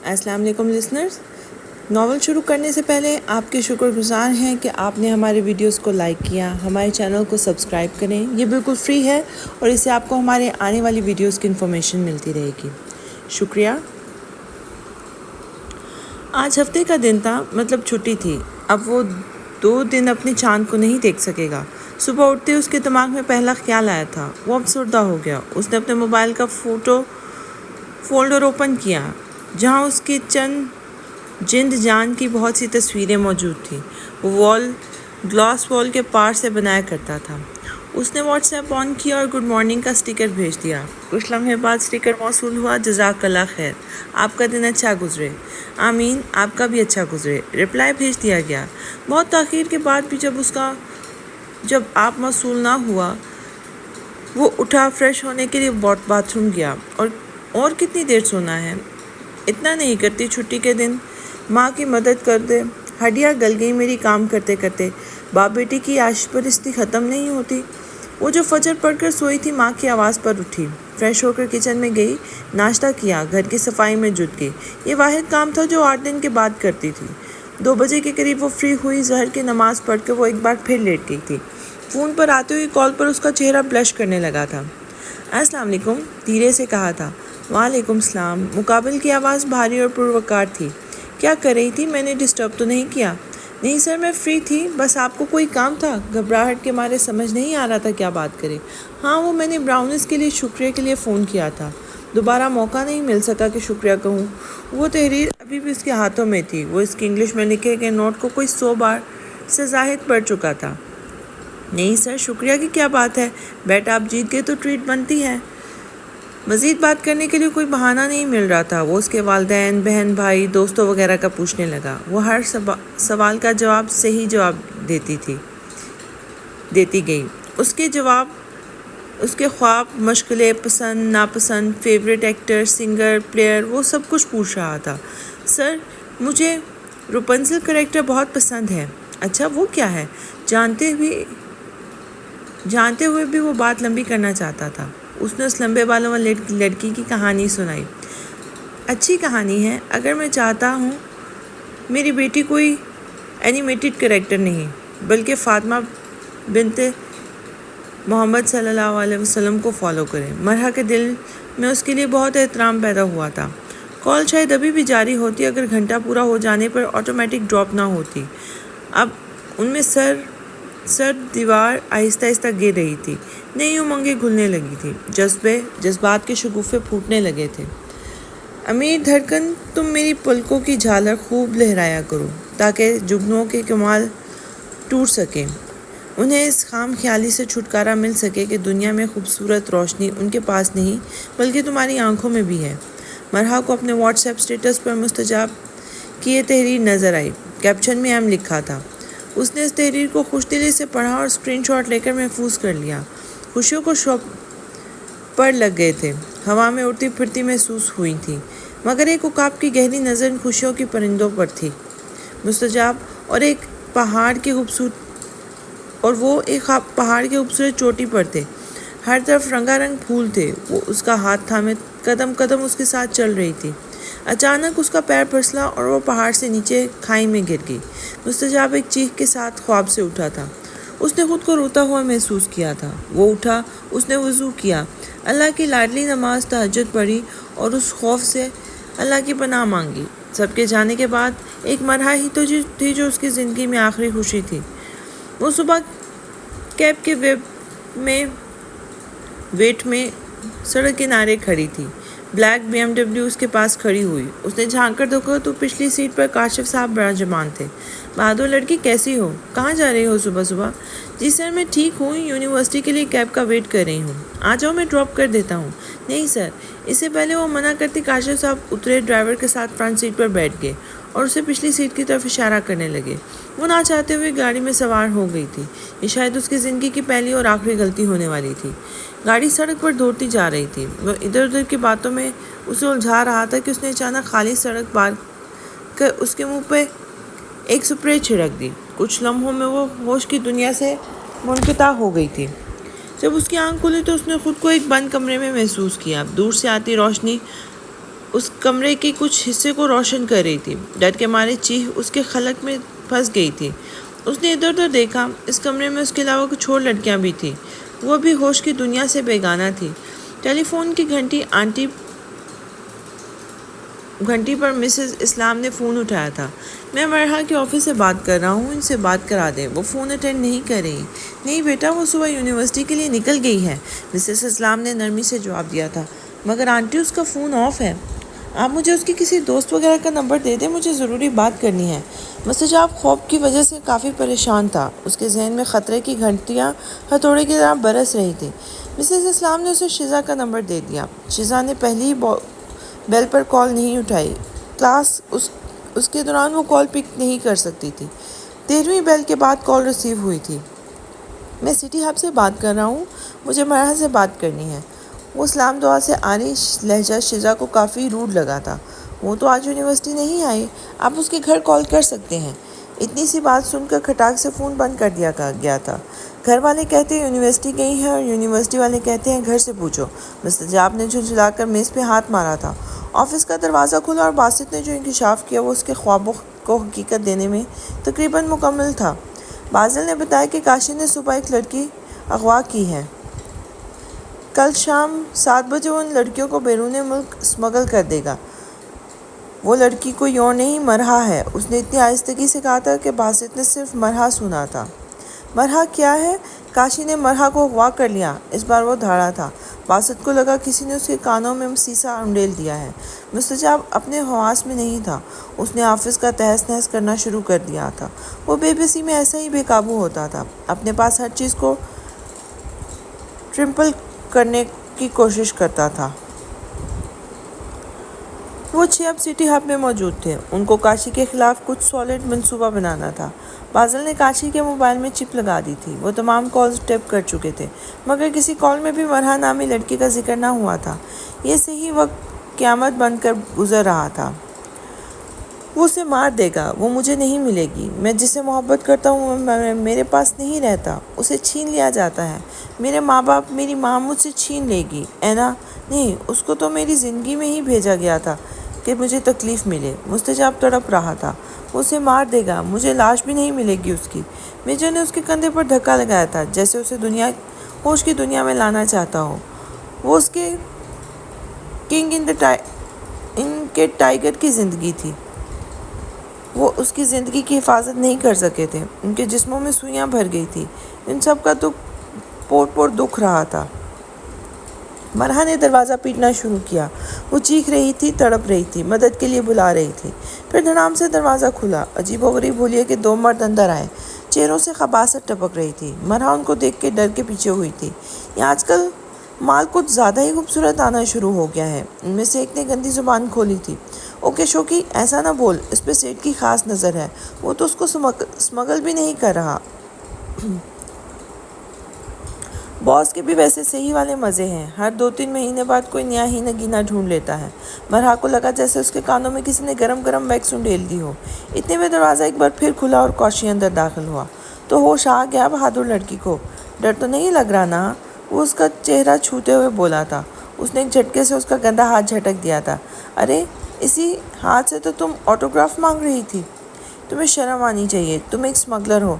السلام علیکم listeners. Novel شروع کرنے سے پہلے آپ کے شکر گزار ہیں کہ آپ نے ہمارے ویڈیوز کو لائک کیا. ہمارے چینل کو سبسکرائب کریں. یہ بالکل فری ہے اور اس سے آپ کو ہمارے آنے والی ویڈیوز کی انفارمیشن ملتی رہے گی. شکریہ. آج ہفتے کا دن تھا، مطلب چھٹی تھی. اب وہ 2 دن اپنے چاند کو نہیں دیکھ سکے گا. صبح اٹھتے اس کے دماغ میں پہلا خیال آیا تھا. وہ افسردہ ہو گیا. اس نے اپنے موبائل کا فولڈر اوپن کیا جہاں اس کی جند جان کی بہت سی تصویریں موجود تھیں. وہ گلاس وال کے پار سے بنایا کرتا تھا. اس نے واٹس ایپ آن کیا اور گڈ مارننگ کا سٹیکر بھیج دیا. کچھ لمحے بعد سٹیکر موصول ہوا. جزاک اللہ خیر، آپ کا دن اچھا گزرے. آمین، آپ کا بھی اچھا گزرے. رپلائی بھیج دیا گیا. بہت تاخیر کے بعد بھی جب آپ موصول نہ ہوا، وہ اٹھا، فریش ہونے کے لیے باتھ روم گیا. اور کتنی دیر سونا ہے؟ اتنا نہیں کرتی چھٹی کے دن. ماں کی مدد کر دے. ہڈیاں گل گئی میری کام کرتے کرتے. باپ بیٹی کی عاشق پرستی ختم نہیں ہوتی. وہ جو فجر پڑھ کر سوئی تھی، ماں کی آواز پر اٹھی، فریش ہو کر کچن میں گئی، ناشتہ کیا، گھر کی صفائی میں جٹ گئی. یہ واحد کام تھا جو 8 دن کے بعد کرتی تھی. 2 بجے کے قریب وہ فری ہوئی. ظہر کی نماز پڑھ کر وہ ایک بار پھر لیٹ گئی تھی. فون پر آتے ہوئی کال پر اس کا چہرہ بلش کرنے لگا تھا. السلام علیکم، دھیرے سے کہا تھا. وعلیکم السلام. مقابل کی آواز بھاری اور پروقار تھی. کیا کر رہی تھی؟ میں نے ڈسٹرب تو نہیں کیا؟ نہیں سر، میں فری تھی، بس آپ کو کوئی کام تھا؟ گھبراہٹ کے مارے سمجھ نہیں آ رہا تھا کیا بات کرے. ہاں، وہ میں نے براؤنس کے لیے شکریہ کے لیے فون کیا تھا. دوبارہ موقع نہیں مل سکا کہ شکریہ کہوں. وہ تحریر ابھی بھی اس کے ہاتھوں میں تھی. وہ اس کی انگلش میں لکھے گئے نوٹ کو کوئی 100 بار سے زائد پڑھ چکا تھا. نہیں سر، شکریہ کی کیا بات ہے؟ بیٹ آپ جیت گئے تو ٹریٹ بنتی ہے. مزید بات کرنے کے لیے کوئی بہانہ نہیں مل رہا تھا. وہ اس کے والدین، بہن، بھائی، دوستوں وغیرہ کا پوچھنے لگا. وہ ہر سوال کا صحیح جواب دیتی گئی. اس کے خواب، مشغلے، پسند ناپسند، فیوریٹ ایکٹر، سنگر، پلیئر، وہ سب کچھ پوچھ رہا تھا. سر، مجھے روپنزل کریکٹر بہت پسند ہے. اچھا، وہ کیا ہے؟ جانتے ہوئے بھی وہ بات لمبی کرنا چاہتا تھا. اس نے اس لمبے بالوں والی لڑکی کی کہانی سنائی. اچھی کہانی ہے. اگر میں چاہتا ہوں میری بیٹی کوئی اینیمیٹڈ کریکٹر نہیں بلکہ فاطمہ بنت محمد صلی اللہ علیہ وسلم کو فالو کرے. مرحا کے دل میں اس کے لیے بہت احترام پیدا ہوا تھا. کال شاید ابھی بھی جاری ہوتی اگر گھنٹہ پورا ہو جانے پر آٹومیٹک ڈراپ نہ ہوتی. اب ان میں سرد دیوار آہستہ آہستہ گر رہی تھی. نئی امنگیں گھلنے لگی تھی. جذبات کے شگوفے پھوٹنے لگے تھے. امیر دھڑکن، تم میری پلکوں کی جھالر خوب لہرایا کرو تاکہ جگنوں کے کمال ٹوٹ سکیں. انہیں اس خام خیالی سے چھٹکارا مل سکے کہ دنیا میں خوبصورت روشنی ان کے پاس نہیں بلکہ تمہاری آنکھوں میں بھی ہے. مرحا کو اپنے واٹس ایپ سٹیٹس پر مستجاب کی یہ تحریر نظر آئی. کیپشن میں ایم لکھا تھا. اس نے اس تحریر کو خوش دلی سے پڑھا اور اسکرین شاٹ لے کر محفوظ کر لیا. خوشیوں کو شوق پر لگ گئے تھے. ہوا میں اڑتی پھرتی محسوس ہوئی تھی، مگر ایک عقاب کی گہری نظر ان خوشیوں کی پرندوں پر تھی. مستجاب اور ایک پہاڑ کی خوبصورت چوٹی پر تھے. ہر طرف رنگا رنگ پھول تھے. وہ اس کا ہاتھ تھامے قدم قدم اس کے ساتھ چل رہی تھی. اچانک اس کا پیر پھسلا اور وہ پہاڑ سے نیچے کھائی میں گر گئی. مستجاب ایک چیخ کے ساتھ خواب سے اٹھا تھا. اس نے خود کو روتا ہوا محسوس کیا تھا. وہ اٹھا، اس نے وضو کیا، اللہ کی لاڈلی نماز تہجد پڑھی اور اس خوف سے اللہ کی پناہ مانگی. سب کے جانے کے بعد ایک مرحا ہی تو تھی جو اس کی زندگی میں آخری خوشی تھی. وہ صبح کیب کے ویٹ میں سڑک کنارے کھڑی تھی. بلیک BMW اس کے پاس کھڑی ہوئی. اس نے جھانک کر دیکھا تو پچھلی سیٹ پر کاشف صاحب براجمان تھے. بہادر لڑکی، کیسی ہو؟ کہاں جا رہی ہو صبح صبح؟ جی سر، میں ٹھیک ہوں، یونیورسٹی کے لیے کیب کا ویٹ کر رہی ہوں. آ جاؤ، میں ڈراپ کر دیتا ہوں. نہیں سر. اس سے پہلے وہ منع کرتی کاشف صاحب اترے، ڈرائیور کے ساتھ فرنٹ سیٹ پر بیٹھ گئے اور اسے پچھلی سیٹ کی طرف اشارہ کرنے لگے. وہ نہ چاہتے ہوئے گاڑی میں سوار ہو گئی تھی. یہ شاید اس کی زندگی کی پہلی اور آخری غلطی ہونے والی تھی. گاڑی سڑک پر دوڑتی جا رہی تھی. وہ ادھر ادھر کی باتوں میں اسے الجھا رہا تھا کہ اس نے اچانک خالی سڑک پار کر اس کے منہ پہ ایک سپرے چھڑک دی. کچھ لمحوں میں وہ ہوش کی دنیا سے منقطع ہو گئی تھی. جب اس کی آنکھ کھلی تو اس نے خود کو ایک بند کمرے میں محسوس کیا. دور سے آتی روشنی اس کمرے کے کچھ حصے کو روشن کر رہی تھی۔ ڈر کے مارے چیخ اس کے خلق میں پھنس گئی تھی۔ اس نے ادھر ادھر دیکھا، اس کمرے میں اس کے علاوہ کچھ اور لڑکیاں بھی تھیں۔ وہ بھی ہوش کی دنیا سے بیگانہ تھی۔ ٹیلی فون کی گھنٹی پر مسز اسلام نے فون اٹھایا تھا۔ میں مرحا کے آفس سے بات کر رہا ہوں، ان سے بات کرا دیں، وہ فون اٹینڈ نہیں کر رہی۔ نہیں بیٹا، وہ صبح یونیورسٹی کے لیے نکل گئی ہے، مسز اسلام نے نرمی سے جواب دیا تھا۔ مگر آنٹی اس کا فون آف ہے۔ آپ مجھے اس کی کسی دوست وغیرہ کا نمبر دے دیں، مجھے ضروری بات کرنی ہے۔ مستجاب خوف کی وجہ سے کافی پریشان تھا۔ اس کے ذہن میں خطرے کی گھنٹیاں ہتھوڑے کی طرح برس رہی تھیں۔ مسز اسلام نے اسے شزا کا نمبر دے دیا۔ شزا نے پہلی ہی بیل پر کال نہیں اٹھائی۔ کلاس اس کے دوران وہ کال پک نہیں کر سکتی تھی۔ 13ویں بیل کے بعد کال ریسیو ہوئی تھی۔ میں سٹی ہب سے بات کر رہا ہوں، مجھے مرحا سے بات کرنی ہے۔ وہ اسلام دعا سے آری لہجہ شزا کو کافی روڈ لگا تھا۔ وہ تو آج یونیورسٹی نہیں آئی، آپ اس کے گھر کال کر سکتے ہیں۔ اتنی سی بات سن کر کھٹاک سے فون بند کر دیا گیا تھا۔ گھر والے کہتے ہیں یونیورسٹی گئی ہیں اور یونیورسٹی والے کہتے ہیں گھر سے پوچھو۔ مستجاب نے جھنجھلا کر میز پہ ہاتھ مارا تھا۔ آفس کا دروازہ کھلا اور باسط نے جو انکشاف کیا وہ اس کے خوابوں کو حقیقت دینے میں تقریباً مکمل تھا۔ بازل نے بتایا کہ کاشی نے صبح ایک لڑکی اغوا کی ہے۔ کل شام 7 بجے وہ ان لڑکیوں کو بیرون ملک اسمگل کر دے گا۔ وہ لڑکی کوئی اور نہیں، مرحا ہے۔ اس نے اتنی آہستگی سے کہا تھا کہ باسط نے صرف مرحا سنا تھا۔ مرحا کیا ہے؟ کاشی نے مرحا کو اغوا کر لیا۔ اس بار وہ دھاڑا تھا۔ باسط کو لگا کسی نے اس کے کانوں میں سیسا انڈیل دیا ہے۔ مستجاب اپنے حواس میں نہیں تھا۔ اس نے آفس کا تہس نہس کرنا شروع کر دیا تھا۔ وہ بے بسی میں ایسا ہی بے قابو ہوتا تھا، اپنے پاس ہر چیز کو ٹرمپل کرنے کی کوشش کرتا تھا۔ وہ 6 اب سٹی ہب میں موجود تھے۔ ان کو کاشی کے خلاف کچھ سالڈ منصوبہ بنانا تھا۔ بازل نے کاشی کے موبائل میں چپ لگا دی تھی۔ وہ تمام کالز ٹیپ کر چکے تھے، مگر کسی کال میں بھی مرحا نامی لڑکی کا ذکر نہ ہوا تھا۔ یہ صحیح وقت قیامت بن کر گزر رہا تھا۔ وہ اسے مار دے گا، وہ مجھے نہیں ملے گی۔ میں جسے محبت کرتا ہوں وہ میرے پاس نہیں رہتا، اسے چھین لیا جاتا ہے۔ میرے ماں باپ، میری ماں مجھ سے چھین لے گی۔ اینا نہیں، اس کو تو میری زندگی میں ہی بھیجا گیا تھا کہ مجھے تکلیف ملے۔ مستجاب تڑپ رہا تھا۔ وہ اسے مار دے گا، مجھے لاش بھی نہیں ملے گی اس کی۔ میجر نے اس کے کندھے پر دھکا لگایا تھا، جیسے اسے ہوش کی دنیا میں لانا چاہتا ہو۔ وہ اس کے کنگ ان کے ٹائیگر کی زندگی تھی۔ وہ اس کی زندگی کی حفاظت نہیں کر سکے تھے۔ ان کے جسموں میں سوئیاں بھر گئی تھی۔ ان سب کا پور پور دکھ رہا تھا۔ مرحا نے دروازہ پیٹنا شروع کیا۔ وہ چیخ رہی تھی، تڑپ رہی تھی، مدد کے لیے بلا رہی تھی۔ پھر دھڑام سے دروازہ کھلا۔ عجیب و غریب ہولیے کہ 2 مرد اندر آئے۔ چہروں سے خباثت ٹپک رہی تھی۔ مرحا ان کو دیکھ کے ڈر کے پیچھے ہوئی تھی۔ یہ آج کل مال کچھ زیادہ ہی خوبصورت آنا شروع ہو گیا ہے۔ ان میں سے ایک نے گندی زبان کھولی تھی۔ اوکے شوکی، ایسا نہ بول، اس پہ سیٹ کی خاص نظر ہے، وہ تو اس کو اسمگل بھی نہیں کر رہا۔ باس کے بھی ویسے صحیح والے مزے ہیں، ہر 2-3 مہینے بعد کوئی نیا ہی نگینہ ڈھونڈ لیتا ہے۔ مرحا کو لگا جیسے اس کے کانوں میں کسی نے گرم گرم ویکس انڈیل دی ہو۔ اتنے میں دروازہ ایک بار پھر کھلا اور کاشی اندر داخل ہوا۔ تو ہوش آ گیا بہادر لڑکی کو؟ ڈر تو نہیں لگ رہا نا؟ وہ اس کا چہرہ چھوتے ہوئے بولا تھا۔ اس نے ایک جھٹکے سے اس کا گندا ہاتھ جھٹک دیا تھا۔ ارے، اسی ہاتھ سے تو تم آٹوگراف مانگ رہی تھی۔ تمہیں شرم آنی چاہیے، تم ایک اسمگلر ہو۔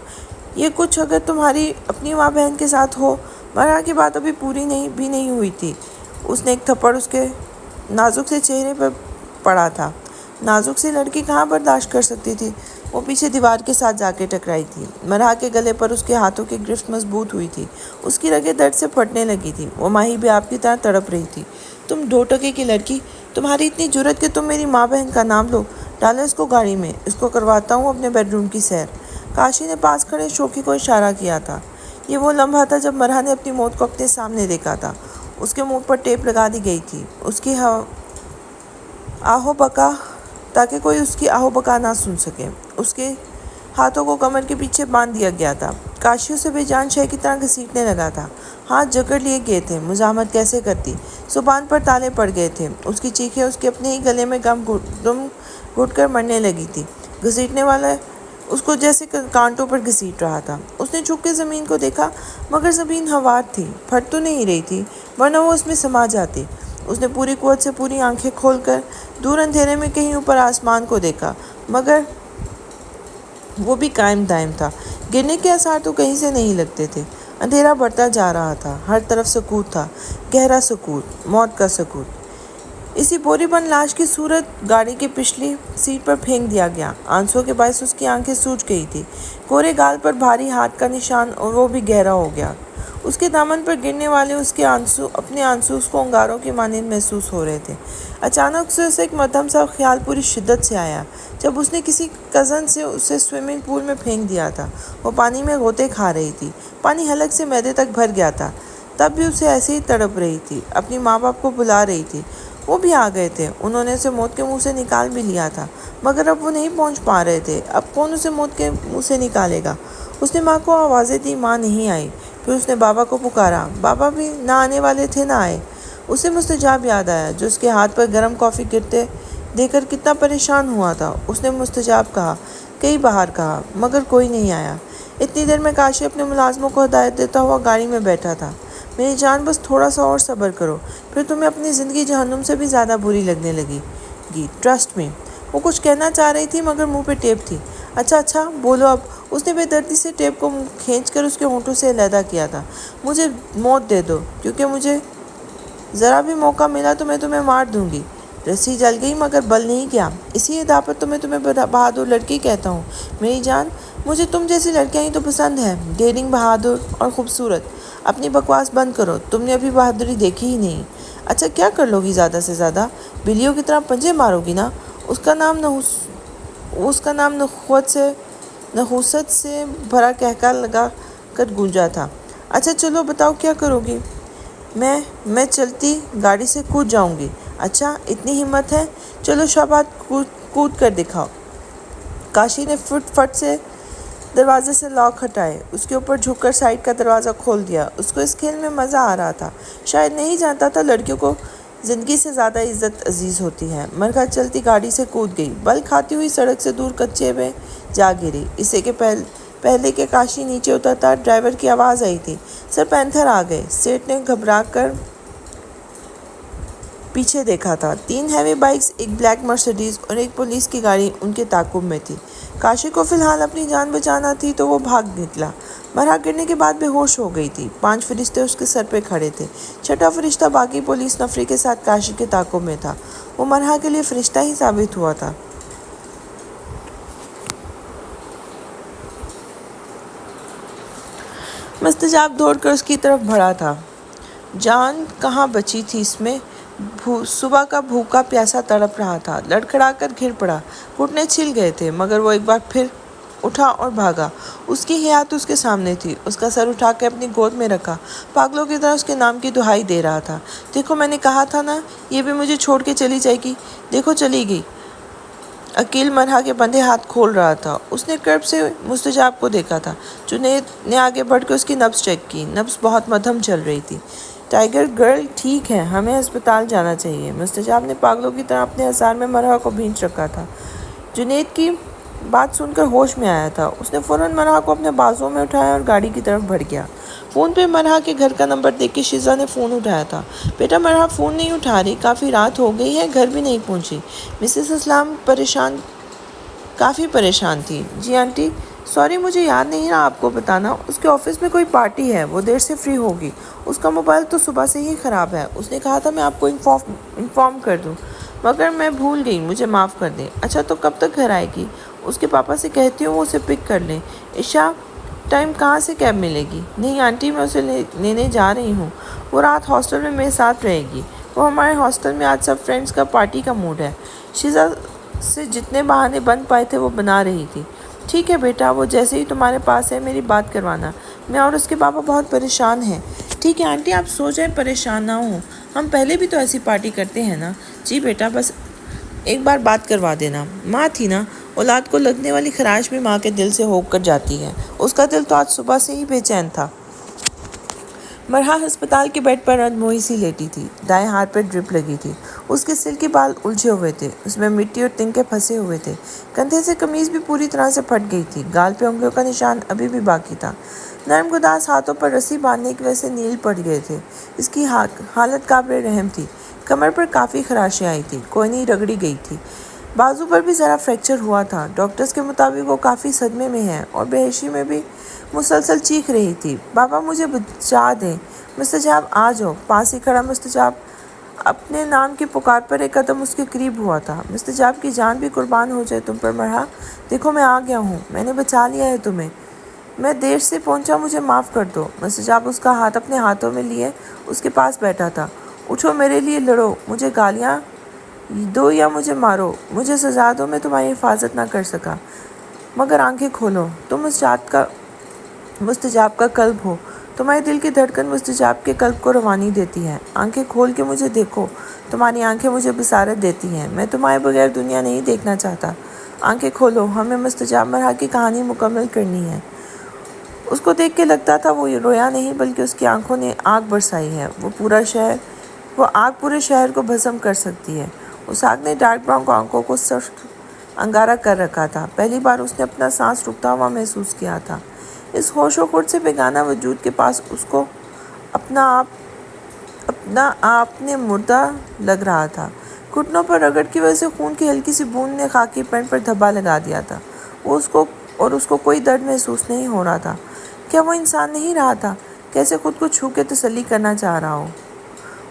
یہ کچھ اگر تمہاری اپنی ماں بہن کے ساتھ ہو۔ مرحا کی بات ابھی پوری بھی نہیں ہوئی تھی۔ اس نے ایک تھپڑ اس کے نازک سے چہرے پر پڑا تھا۔ نازک سی لڑکی کہاں برداشت کر سکتی تھی؟ وہ پیچھے دیوار کے ساتھ جا کے ٹکرائی تھی۔ مرحا کے گلے پر اس کے ہاتھوں کی گرفت مضبوط ہوئی تھی۔ اس کی رگیں درد سے پھٹنے لگی تھی۔ وہ ماہی بھی آپ کی طرح تڑپ رہی تھی۔ تم 2 ٹکے کی لڑکی، تمہاری اتنی جرأت کہ تم میری ماں بہن کا نام لو۔ ڈالو اس کو گاڑی میں، اس کو کرواتا ہوں اپنے بیڈ روم کی سیر۔ کاشی نے پاس کھڑے شوکی کو اشارہ کیا تھا۔ یہ وہ لمحہ تھا جب مرحا نے اپنی موت کو اپنے سامنے دیکھا تھا۔ اس کے منہ پر ٹیپ لگا دی گئی تھی، اس کی آہو بکا، تاکہ کوئی اس کی آہو بکا نہ سن سکے۔ اس کے ہاتھوں کو کمر کے پیچھے باندھ دیا گیا تھا۔ کاشی اسے بے جان شے کی طرح گھسیٹنے لگا تھا۔ ہاتھ جکڑ لیے گئے تھے، مزاحمت کیسے کرتی؟ زبان پر تالے پڑ گئے تھے۔ اس کی چیخیں اس کے اپنے ہی گلے میں دم گھٹ کر مرنے لگی تھی۔ گھسیٹنے والا اس کو جیسے کانٹوں پر گھسیٹ رہا تھا۔ اس نے جھک کے زمین کو دیکھا، مگر زمین ہموار تھی، پھٹ تو نہیں رہی تھی، ورنہ وہ اس میں سما جاتی۔ اس نے پوری قوت سے پوری آنکھیں کھول کر دور اندھیرے میں کہیں اوپر آسمان کو دیکھا، مگر وہ بھی قائم دائم تھا۔ گرنے کے آثار تو کہیں سے نہیں لگتے تھے۔ اندھیرا بڑھتا جا رہا تھا، ہر طرف سکوت تھا، گہرا سکوت، موت کا سکوت۔ اسی بوری بند لاش کی صورت گاڑی کی پچھلی سیٹ پر پھینک دیا گیا۔ آنسوؤں کے باعث اس کی آنکھیں سوج گئی تھی، کورے گال پر بھاری ہاتھ کا نشان، اور وہ بھی گہرا ہو گیا۔ اس کے دامن پر گرنے والے اس کے آنسو اپنے آنسو اس کو انگاروں کی مانند محسوس ہو رہے تھے۔ اچانک سے اسے ایک مدھم سا خیال پوری شدت سے آیا۔ جب اس نے کسی کزن سے اسے سوئمنگ پول میں پھینک دیا تھا، وہ پانی میں غوطے کھا رہی تھی، پانی حلق سے معدے تک بھر گیا تھا، تب بھی اسے ایسے ہی تڑپ رہی تھی، اپنی ماں باپ کو بلا رہی تھی۔ وہ بھی آ گئے تھے، انہوں نے اسے موت کے منہ سے نکال بھی لیا تھا، مگر اب وہ نہیں پہنچ پا رہے تھے۔ اب کون اسے موت کے منہ سے نکالے گا؟ اس نے ماں کو آوازیں دی، ماں نہیں آئی۔ پھر اس نے بابا کو پکارا، بابا بھی نہ آنے والے تھے، نہ آئے۔ اسے مستجاب یاد آیا، جو اس کے ہاتھ پر گرم کافی گرتے دیکھ کر کتنا پریشان ہوا تھا۔ اس نے مستجاب کہا، کئی بار کہا، مگر کوئی نہیں آیا۔ اتنی دیر میں کاشی اپنے ملازموں کو ہدایت دیتا ہوا گاڑی میں بیٹھا تھا، میری جان بس تھوڑا سا اور صبر کرو، پھر تمہیں اپنی زندگی جہنم سے بھی زیادہ بری لگنے لگے گی، ٹرسٹ می۔ وہ کچھ کہنا چاہ رہی تھی مگر منہ پہ ٹیپ تھی۔ اچھا بولو اب۔ اس نے بے دردی سے ٹیپ کو کھینچ کر اس کے ہونٹوں سے علیحدہ کیا تھا۔ مجھے موت دے دو، کیونکہ مجھے ذرا بھی موقع ملا تو میں تمہیں مار دوں گی۔ رسی جل گئی مگر بل نہیں گیا، اسی ادا پر تو میں تمہیں بہادر لڑکی کہتا ہوں میری جان۔ مجھے تم جیسی لڑکیاں ہی تو پسند ہیں، ڈیرنگ، بہادر اور خوبصورت۔ اپنی بکواس بند کرو، تم نے ابھی بہادری دیکھی ہی نہیں۔ اچھا کیا کر لو گی زیادہ سے زیادہ؟ بلیوں کی طرح پنجے مارو گی نا؟ اس کا نام نحوست سے بھرا کہکا لگا کر گونجا تھا۔ اچھا چلو بتاؤ کیا کرو گی؟ میں چلتی گاڑی سے کود جاؤں گی۔ اچھا اتنی ہمت ہے؟ چلو شاباش، کود کر دکھاؤ۔ کاشی نے فٹ سے دروازے سے لاک ہٹائے، اس کے اوپر جھک کر سائڈ کا دروازہ کھول دیا۔ اس کو اس کھیل میں مزہ آ رہا تھا، شاید نہیں جانتا تھا لڑکیوں کو زندگی سے زیادہ عزت عزیز ہوتی ہے۔ مرغا چلتی گاڑی سے کود گئی، بل کھاتی ہوئی سڑک سے دور کچے میں جا گری۔ اسے کے پہلے کہ کاشی نیچے اترتا ڈرائیور کی آواز آئی تھی، سر پینتھر آ گئے۔ سیٹ نے گھبرا کر پیچھے دیکھا تھا، 3 ہیوی بائکس، ایک بلیک مرسیڈیز اور ایک پولیس کی گاڑی ان کے تعاقب میں تھی۔ کاشی کو فی الحال اپنی جان بچانا تھی تو وہ بھاگ نکلا۔ مرحا گرنے کے بعد بے ہوش ہو گئی تھی۔ 5 فرشتے اس کے سر پہ کھڑے تھے۔ 6واں فرشتہ باقی پولیس نفری کے ساتھ کاشی کے تعاقب میں تھا۔ وہ مرحا کے لیے فرشتہ ہی ثابت ہوا تھا۔ مستجاب دوڑ کر اس کی طرف بڑھا تھا۔ جان کہاں بچی تھی اس میں؟ صبح کا بھوکا پیاسا تڑپ رہا تھا، لڑکھڑا کر گر پڑا، گھٹنے چھل گئے تھے، مگر وہ ایک بار پھر اٹھا اور بھاگا۔ اس کی حیات اس کے سامنے تھی، اس کا سر اٹھا کے اپنی گود میں رکھا، پاگلوں کی طرح اس کے نام کی دہائی دے رہا تھا۔ دیکھو میں نے کہا تھا نا، یہ بھی مجھے چھوڑ کے چلی جائے گی، دیکھو چلی گئی۔ عقیل مرحا کے بندھے ہاتھ کھول رہا تھا۔ اس نے کرب سے مستجاب کو دیکھا تھا۔ جنید نے آگے بڑھ کے اس کی نبض چیک کی، نبض بہت مدھم چل رہی تھی۔ ٹائیگر گرل ٹھیک ہے، ہمیں ہسپتال جانا چاہیے۔ مستجاب نے پاگلوں کی طرح اپنے ہزار میں مرحا کو بھینچ رکھا تھا۔ جنید کی بات سن کر ہوش میں آیا تھا، اس نے فوراً مرحا کو اپنے بازوؤں میں اٹھایا اور گاڑی کی طرف بڑھ گیا۔ فون پہ مرحا کے گھر کا نمبر دیکھ کے شیزا نے فون اٹھایا تھا۔ بیٹا مرحا فون نہیں اٹھا رہی، کافی رات ہو گئی ہے، گھر بھی نہیں پہنچی۔ مسز اسلام کافی پریشان تھی۔ جی آنٹی، سوری مجھے یاد نہیں رہا آپ کو بتانا، اس کے آفس میں کوئی پارٹی ہے، وہ دیر سے فری ہوگی۔ اس کا موبائل تو صبح سے ہی خراب ہے، اس نے کہا تھا میں آپ کو انفارم کر دوں، مگر میں بھول گئی، مجھے معاف کر دیں۔ اچھا تو کب تک گھر آئے گی؟ اس کے پاپا سے کہتی ہوں وہ اسے پک کر لیں۔ عشاء ٹائم کہاں سے کیب ملے گی؟ نہیں آنٹی، میں اسے لینے جا رہی ہوں، وہ رات ہاسٹل میں میرے ساتھ رہے گی۔ وہ ہمارے ہاسٹل میں آج سب فرینڈز کا پارٹی کا موڈ ہے۔ شیزا سے جتنے بہانے بن پائے تھے وہ بنا رہی تھی۔ ٹھیک ہے بیٹا، وہ جیسے ہی تمہارے پاس ہے میری بات کروانا، میں اور اس کے پاپا بہت پریشان ہیں۔ ٹھیک ہے آنٹی، آپ سو جائیں، پریشان نہ ہوں، ہم پہلے بھی تو ایسی پارٹی کرتے ہیں نا۔ جی بیٹا، بس ایک بار بات کروا دینا۔ ماں تھی نا، اولاد کو لگنے والی خراش بھی ماں کے دل سے ہوک کر جاتی ہے۔ اس کا دل تو آج صبح سے ہی بے چین تھا۔ مرحا ہسپتال کے بیڈ پر ردموئی سی لیٹی تھی، دائیں ہاتھ پر ڈرپ لگی تھی، اس کے سلکی بال الجھے ہوئے تھے، اس میں مٹی اور تنکے پھنسے ہوئے تھے، کندھے سے قمیض بھی پوری طرح سے پھٹ گئی تھی، گال پہ انگلیوں کا نشان ابھی بھی باقی تھا، نرم گداز ہاتھوں پر رسی باندھنے کی وجہ سے نیل پڑ گئے تھے۔ اس کی حالت قابل رحم تھی۔ کمر پر کافی خراشیں آئی تھی، کوئی نہیں رگڑی گئی تھی۔ بازو پر بھی ذرا فریکچر ہوا تھا۔ ڈاکٹرز کے مطابق وہ کافی صدمے میں ہے اور بے ہوشی میں بھی مسلسل چیخ رہی تھی۔ بابا مجھے بچا دیں، مستجاب آ جاؤ۔ پاس ہی کھڑا مستجاب اپنے نام کی پکار پر ایک قدم اس کے قریب ہوا تھا۔ مستجاب کی جان بھی قربان ہو جائے تم پر مرحا، دیکھو میں آ گیا ہوں، میں نے بچا لیا ہے تمہیں، میں دیر سے پہنچا، مجھے معاف کر دو۔ مستجاب اس کا ہاتھ اپنے ہاتھوں میں لیے اس کے پاس بیٹھا تھا۔ اٹھو، میرے لیے لڑو، مجھے گالیاں دو یا مجھے مارو، مجھے سزا دو، میں تمہاری حفاظت نہ کر سکا، مگر آنکھیں کھولو، تم مستجاب کا قلب ہو، تمہارے دل کی دھڑکن مستجاب کے قلب کو روانی دیتی ہے۔ آنکھیں کھول کے مجھے دیکھو، تمہاری آنکھیں مجھے بصارت دیتی ہیں، میں تمہارے بغیر دنیا نہیں دیکھنا چاہتا۔ آنکھیں کھولو، ہمیں مستجاب مرحا کی کہانی مکمل کرنی ہے۔ اس کو دیکھ کے لگتا تھا وہ رویا نہیں بلکہ اس کی آنکھوں نے آگ برسائی ہے۔ وہ آگ پورے شہر کو بھسم کر سکتی ہے۔ اس آگ نے ڈارک براؤن آنکھوں کو سخت انگارہ کر رکھا تھا۔ پہلی بار اس نے اپنا سانس رکتا ہوا محسوس کیا تھا۔ اس ہوش و خرد سے بیگانہ وجود کے پاس اس کو اپنا آپ نے مردہ لگ رہا تھا۔ گھٹنوں پر رگڑ کی وجہ سے خون کی ہلکی سی بوند نے خاکی پینٹ پر دھبا لگا دیا تھا۔ اس کو کوئی درد محسوس نہیں ہو رہا تھا۔ کیا وہ انسان نہیں رہا تھا؟ کیسے خود کو چھو کے تسلی کرنا چاہ رہا ہو۔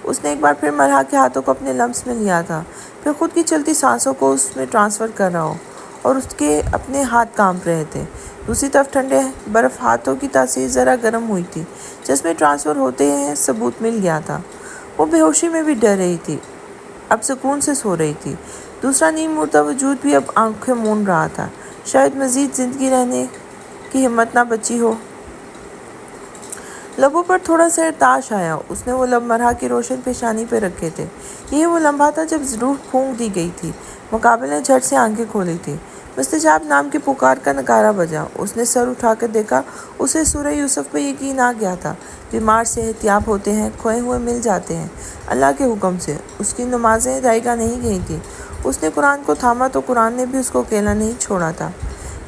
اس نے ایک بار پھر مرحا کے ہاتھوں کو اپنے لمس میں لیا تھا، پھر خود کی چلتی سانسوں کو اس میں ٹرانسفر کر رہا ہو، اور اس کے اپنے ہاتھ کانپ رہے تھے۔ دوسری طرف ٹھنڈے برف ہاتھوں کی تاثیر ذرا گرم ہوئی تھی، جس میں ٹرانسفر ہوتے ہیں ثبوت مل گیا تھا۔ وہ بے ہوشی میں بھی ڈر رہی تھی، اب سکون سے سو رہی تھی۔ دوسرا نیم مردہ وجود بھی اب آنکھیں مون رہا تھا، شاید مزید زندگی رہنے کی ہمت نہ بچی ہو۔ لبوں پر تھوڑا سا ارتعاش آیا۔ اس نے وہ لب مرحا کی روشن پیشانی پہ رکھے تھے۔ یہی وہ لمحہ تھا جب روح پھونک دی گئی تھی۔ مقابل نے جھٹ سے آنکھیں کھولی تھی۔ مستجاب نام کی پکار کا نکارہ بجا۔ اس نے سر اٹھا کر دیکھا، اسے سورہ یوسف پہ یقین آ گیا تھا۔ بیمار صحت یاب ہوتے ہیں، کھوئے ہوئے مل جاتے ہیں، اللہ کے حکم سے۔ اس کی نمازیں ادائیگاہ نہیں گئی تھیں۔ اس نے قرآن کو تھاما تو قرآن نے بھی اس کو اکیلا نہیں چھوڑا تھا۔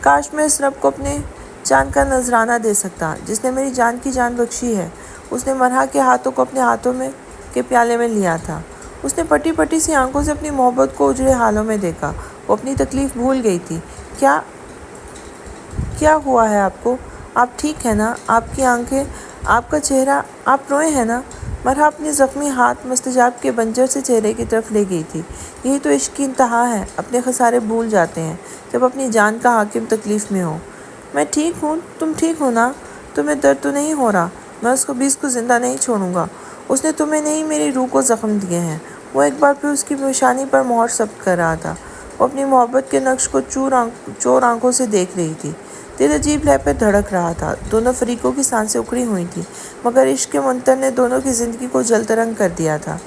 کاش میں اس رب کو اپنے جان کا نذرانہ دے سکتا جس نے میری جان کی جان بخشی ہے۔ اس نے مرحا کے ہاتھوں کو اپنے ہاتھوں میں کے پیالے میں لیا تھا۔ اس نے پٹی پٹی سی آنکھوں سے اپنی محبت کو اجڑے حالوں میں دیکھا۔ وہ اپنی تکلیف بھول گئی تھی۔ کیا ہوا ہے آپ کو؟ آپ ٹھیک ہیں نا؟ آپ کی آنکھیں، آپ کا چہرہ، آپ روئے ہیں نا؟ مرحا اپنی زخمی ہاتھ مستجاب کے بنجر سے چہرے کی طرف لے گئی تھی۔ یہی تو عشق کی انتہا ہے، اپنے خسارے بھول جاتے ہیں جب اپنی جان کا حاکم تکلیف میں ہو۔ میں ٹھیک ہوں، تم ٹھیک ہو نا؟ تمہیں درد تو نہیں ہو رہا؟ میں اس کو زندہ نہیں چھوڑوں گا۔ اس نے تمہیں نہیں، میری روح کو زخم دیے ہیں۔ وہ ایک بار پھر اس کی پیشانی پر مہر ثبت کر رہا تھا۔ وہ اپنی محبت کے نقش کو چور آنکھوں سے دیکھ رہی تھی۔ دل عجیب لے پہ دھڑک رہا تھا۔ دونوں فریقوں کی سانسیں اکھڑی ہوئی تھیں، مگر عشق کے منتر نے دونوں کی زندگی کو جل ترنگ کر دیا تھا۔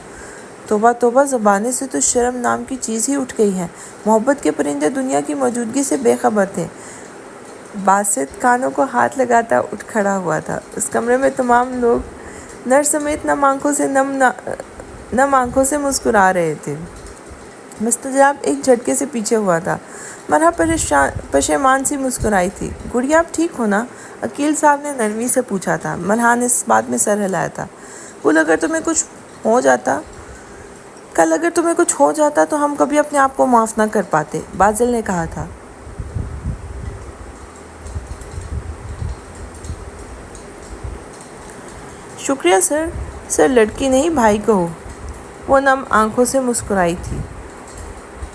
توبہ توبہ، زبانے سے تو شرم نام کی چیز ہی اٹھ گئی ہے۔ محبت کے پرندے دنیا کی موجودگی سے بے خبر تھے۔ باسط کانوں کو ہاتھ لگاتا اٹھ کھڑا ہوا تھا۔ اس کمرے میں تمام لوگ نر سمیت نم آنکھوں سے مسکرا رہے تھے۔ مستجاب ایک جھٹکے سے پیچھے ہوا تھا۔ مرحا پشیمان سی مسکرائی تھی۔ گڑیا آپ ٹھیک ہو نا؟ عقیل صاحب نے نرمی سے پوچھا تھا۔ مرحا نے اس بات میں سر ہلایا تھا۔ کل اگر تمہیں کچھ ہو جاتا تو ہم کبھی اپنے آپ کو معاف نہ کر پاتے، بازل نے کہا تھا۔ شکریہ سر لڑکی نہیں بھائی کہو، وہ نم آنکھوں سے مسکرائی تھی۔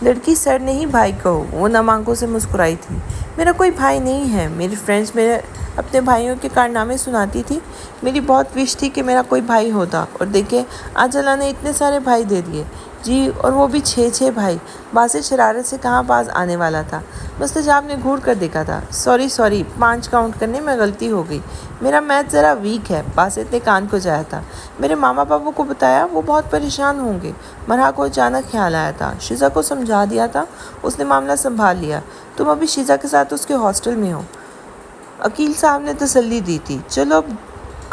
لڑکی سر نہیں بھائی کہو، وہ نم آنکھوں سے مسکرائی تھی۔ میرا کوئی بھائی نہیں ہے۔ میری فرینڈز میرے اپنے بھائیوں کے کارنامے سناتی تھی۔ میری بہت وش تھی کہ میرا کوئی بھائی ہوتا، اور دیکھیں آج اللہ نے اتنے سارے بھائی دے دیے۔ جی، اور وہ بھی 6 بھائی۔ باسط شرارت سے کہاں باز آنے والا تھا۔ مستجاب نے گھور کر دیکھا تھا۔ سوری 5 کاؤنٹ کرنے میں غلطی ہو گئی، میرا میتھ ذرا ویک ہے۔ باسط نے کان کو جایا تھا۔ میرے ماما پاپا کو بتایا، وہ بہت پریشان ہوں گے۔ مرحا کو اچانک خیال آیا تھا۔ شیزا کو سمجھا دیا تھا، اس نے معاملہ سنبھال لیا۔ تم ابھی شیزا کے ساتھ اس کے ہاسٹل میں ہو، عقیل صاحب نے تسلی دی تھی۔ چلو اب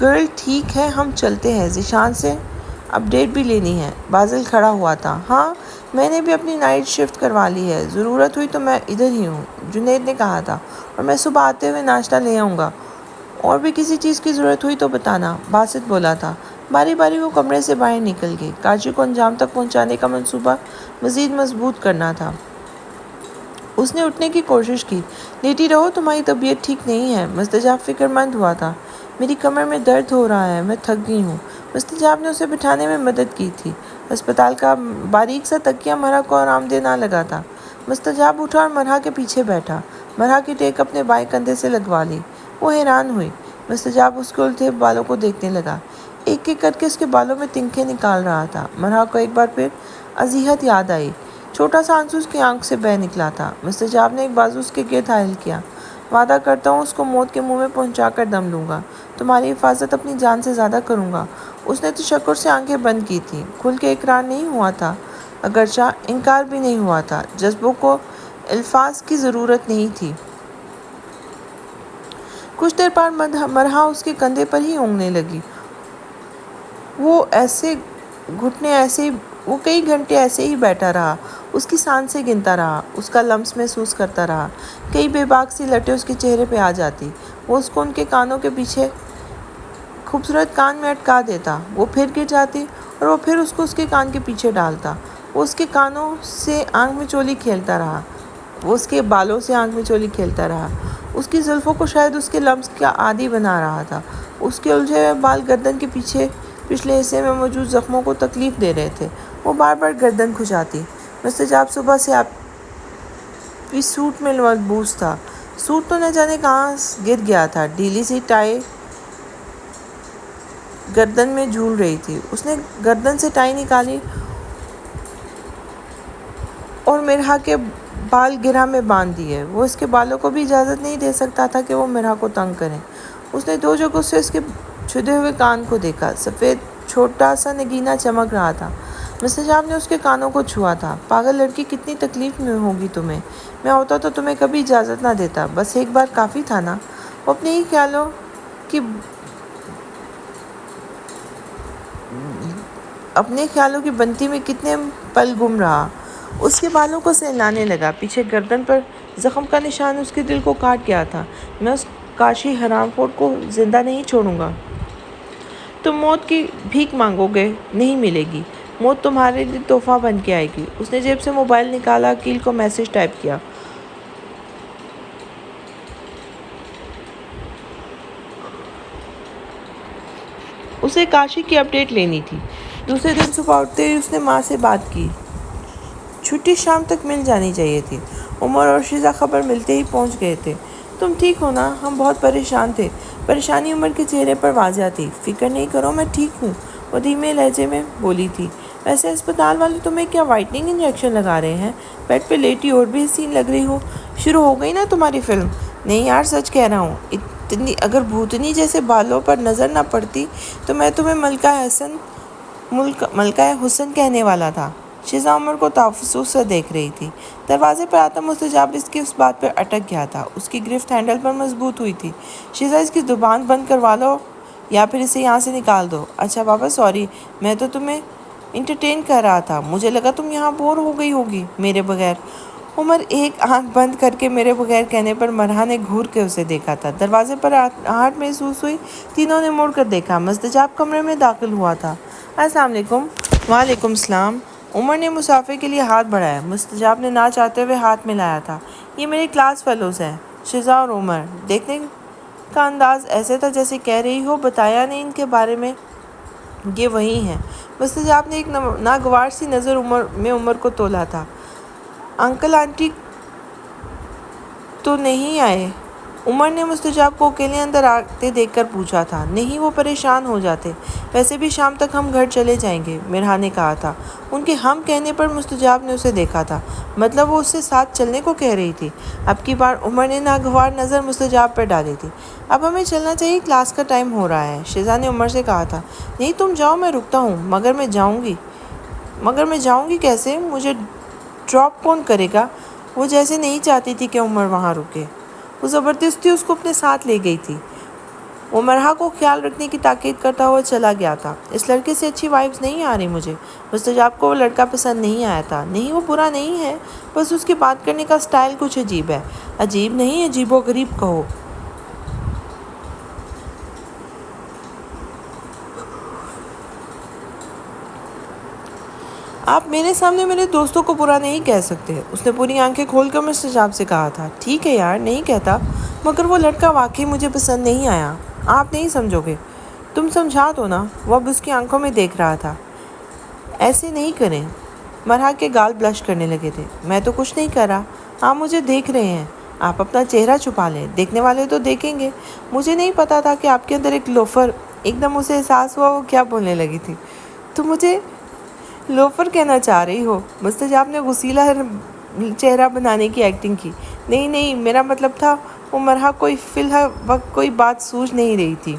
گرل ٹھیک ہے، ہم چلتے ہیں، ذیشان سے اپڈیٹ بھی لینی ہے۔ بازل کھڑا ہوا تھا۔ ہاں، میں نے بھی اپنی نائٹ شفٹ کروا لی ہے، ضرورت ہوئی تو میں ادھر ہی ہوں، جنید نے کہا تھا، اور میں صبح آتے ہوئے ناشتہ لے آؤں گا، اور بھی کسی چیز کی ضرورت ہوئی تو بتانا، باسط بولا تھا۔ باری باری وہ کمرے سے باہر نکل گئی۔ کاشی کو انجام تک پہنچانے کا منصوبہ مزید مضبوط کرنا تھا۔ اس نے اٹھنے کی کوشش کی۔ لیٹی رہو، تمہاری طبیعت ٹھیک نہیں ہے۔ مستجاب فکر مند ہوا تھا۔ میری کمر میں درد ہو رہا ہے، میں تھک گئی ہوں۔ مستجاب نے اسے بٹھانے میں مدد کی تھی۔ ہسپتال کا باریک سا تکیہ مرحا کو آرام دہ نہ لگا تھا۔ مستجاب اٹھا اور مرحا کے پیچھے بیٹھا۔ مرحا کی ٹیک اپنے بائیں کندھے سے لگوا لی۔ وہ حیران ہوئی۔ مستجاب اس کے الٹے بالوں کو دیکھنے لگا۔ ایک ایک کر کے اس کے بالوں میں تنکیں نکال رہا تھا۔ مرحا کو ایک بار پھر اذیت یاد آئی۔ چھوٹا سا آنسو اس کی آنکھ سے بہہ نکلا تھا۔ مستجاب نے ایک بازو اس کے گرد حائل کیا۔ وعدہ کرتا ہوں اس کو موت کے منہ میں پہنچا کر دم لوں گا۔ تمہاری حفاظت اپنی جان سے زیادہ کروں گا۔ اس نے تشکر سے آنکھیں بند کی تھیں۔ کھل کے اقرار نہیں ہوا تھا، اگرچہ انکار بھی نہیں ہوا تھا۔ جذبوں کو الفاظ کی ضرورت نہیں تھی۔ کچھ دیر بعد مرحا اس کے کندھے پر ہی اونگنے لگی۔ وہ کئی گھنٹے ایسے ہی بیٹھا رہا، اس کی سانسیں گنتا رہا، اس کا لمس محسوس کرتا رہا۔ کئی بے باک سی لٹیں اس کے چہرے پہ آ جاتی۔ وہ اس کو ان کے کانوں کے پیچھے خوبصورت کان میں اٹکا دیتا۔ وہ پھر گر جاتی اور وہ پھر اس کو اس کے کان کے پیچھے ڈالتا۔ وہ اس کے کانوں سے آنکھ میں چولی کھیلتا رہا، وہ اس کے بالوں سے آنکھ میں چولی کھیلتا رہا۔ اس کی زلفوں کو شاید اس کے لمس کا عادی بنا رہا تھا۔ اس کے الجھے ہوئے بال گردن کے پچھلے حصے میں موجود زخموں کو تکلیف دے رہے تھے۔ وہ بار بار گردن کھجاتی۔ مستجاب صبح سے آپ سوٹ میں ملبوس تھا۔ سوٹ تو نہ جانے کہاں گر گیا تھا۔ ڈھیلی سی ٹائی گردن میں جھول رہی تھی۔ اس نے گردن سے ٹائی نکالی اور مرحا کے بال گرہ میں باندھ دیے۔ وہ اس کے بالوں کو بھی اجازت نہیں دے سکتا تھا کہ وہ مرحا کو تنگ کریں۔ اس نے دو جگہوں سے اس کے چھدے ہوئے کان کو دیکھا۔ سفید چھوٹا سا نگینہ چمک رہا تھا۔ مستجاب نے اس کے کانوں کو چھوا تھا۔ پاگل لڑکی، کتنی تکلیف میں ہوگی تمہیں۔ میں ہوتا تو تمہیں کبھی اجازت نہ دیتا، بس ایک بار کافی تھا نا۔ وہ اپنے ہی خیالوں کی بنتی میں کتنے پل گم رہا۔ اس کے بالوں کو سہلانے لگا۔ پیچھے گردن پر زخم کا نشان اس کے دل کو کاٹ گیا تھا۔ میں اس کاشی حرام خور کو زندہ نہیں چھوڑوں گا۔ تم موت کی بھیک مانگو گے، نہیں ملے گی۔ موت تمہارے لیے تحفہ بن کے آئے گی۔ اس نے جیب سے موبائل نکالا، عقیل کو میسج ٹائپ کیا۔ اسے کاشی کی اپڈیٹ لینی تھی۔ دوسرے دن صبح اٹھتے ہی اس نے ماں سے بات کی۔ چھٹی شام تک مل جانی چاہیے تھی۔ عمر اور شیزا خبر ملتے ہی پہنچ گئے تھے۔ تم ٹھیک ہو نا؟ ہم بہت پریشان تھے۔ پریشانی عمر کے چہرے پر واضح تھی۔ فکر نہیں کرو، میں ٹھیک ہوں، وہ دھیمے لہجے میں بولی تھی۔ ویسے ہسپتال والے تمہیں کیا وائٹننگ انجیکشن لگا رہے ہیں؟ بیڈ پہ لیٹی اور بھی حسین لگ رہی ہو۔ شروع ہو گئی نا تمہاری فلم؟ نہیں یار، سچ کہہ رہا ہوں، اگر بھوتنی جیسے بالوں پر نظر نہ پڑتی تو میں تمہیں ملکہ حسن کہنے والا تھا۔ شیزا عمر کو تفسس سے دیکھ رہی تھی۔ دروازے پر آتا مستجاب اس بات پر اٹک گیا تھا۔ اس کی گرفت ہینڈل پر مضبوط ہوئی تھی۔ شیزا، اس کی زبان بند کروا لو یا پھر اسے یہاں سے نکال دو۔ اچھا بابا، سوری، میں تو تمہیں انٹرٹین کر رہا تھا، مجھے لگا تم یہاں بور ہو گئی ہوگی میرے بغیر۔ عمر ایک آنکھ بند کر کے میرے بغیر کہنے پر مرحا نے گھور کے اسے دیکھا تھا۔ دروازے پر آہٹ محسوس ہوئی۔ تینوں نے مڑ کر دیکھا۔ مستجاب کمرے میں داخل ہوا تھا۔ السلام علیکم۔ وعلیکم السلام۔ عمر نے مسافے کے لیے ہاتھ بڑھایا۔ مستجاب نے نہ چاہتے ہوئے ہاتھ ملایا تھا۔ یہ میرے کلاس فیلوز ہیں، شیزا اور عمر۔ دیکھنے کا انداز ایسے تھا جیسے کہہ رہی ہو بتایا نہیں ان کے بارے میں، یہ وہی ہیں۔ مستجاب نے ایک ناگوار سی نظر عمر کو تولا تھا۔ انکل آنٹی تو نہیں آئے؟ عمر نے مستجاب کو اکیلے اندر آتے دیکھ کر پوچھا تھا۔ نہیں، وہ پریشان ہو جاتے۔ ویسے بھی شام تک ہم گھر چلے جائیں گے، مرحا نے کہا تھا۔ ان کے ہم کہنے پر مستجاب نے اسے دیکھا تھا، مطلب وہ اس سے ساتھ چلنے کو کہہ رہی تھی۔ اب کی بار عمر نے ناگوار نظر مستجاب پر ڈالی تھی۔ اب ہمیں چلنا چاہیے، کلاس کا ٹائم ہو رہا ہے، شیزا نے عمر سے کہا تھا۔ نہیں تم جاؤ، میں رکتا ہوں۔ مگر میں جاؤں گی کیسے؟ مجھے ڈراپ کون کرے گا؟ وہ جیسے نہیں چاہتی تھی کہ عمر وہاں رکے۔ وہ زبردستی اس کو اپنے ساتھ لے گئی تھی۔ وہ مرحا کو خیال رکھنے کی تاکید کرتا ہوا چلا گیا تھا۔ اس لڑکے سے اچھی وائبز نہیں آ رہی مجھے۔ مستجاب کو وہ لڑکا پسند نہیں آیا تھا۔ نہیں، وہ برا نہیں ہے، بس اس کی بات کرنے کا سٹائل کچھ عجیب ہے۔ عجیب نہیں، عجیب و غریب کہو۔ آپ میرے سامنے میرے دوستوں کو برا نہیں کہہ سکتے، اس نے پوری آنکھیں کھول کر مسٹر جاب سے کہا تھا۔ ٹھیک ہے یار، نہیں کہتا، مگر وہ لڑکا واقعی مجھے پسند نہیں آیا۔ آپ نہیں سمجھو گے۔ تم سمجھا دو نا۔ وہ اب اس کی آنکھوں میں دیکھ رہا تھا۔ ایسے نہیں کریں۔ مرحا کے گال بلش کرنے لگے تھے۔ میں تو کچھ نہیں کر رہا، آپ مجھے دیکھ رہے ہیں۔ آپ اپنا چہرہ چھپا لیں، دیکھنے والے تو دیکھیں گے۔ مجھے نہیں پتا تھا کہ آپ کے اندر ایک لوفر۔ ایک دم اسے احساس ہوا وہ کیا بولنے لگی تھی۔ تم مجھے لوفر کہنا چاہ رہی ہو؟ مسٹر جاب نے غسیلا چہرہ بنانے کی ایکٹنگ کی۔ نہیں، میرا مطلب تھا وہ مرحا کوئی فی الوقت کوئی بات سوچ نہیں رہی تھی۔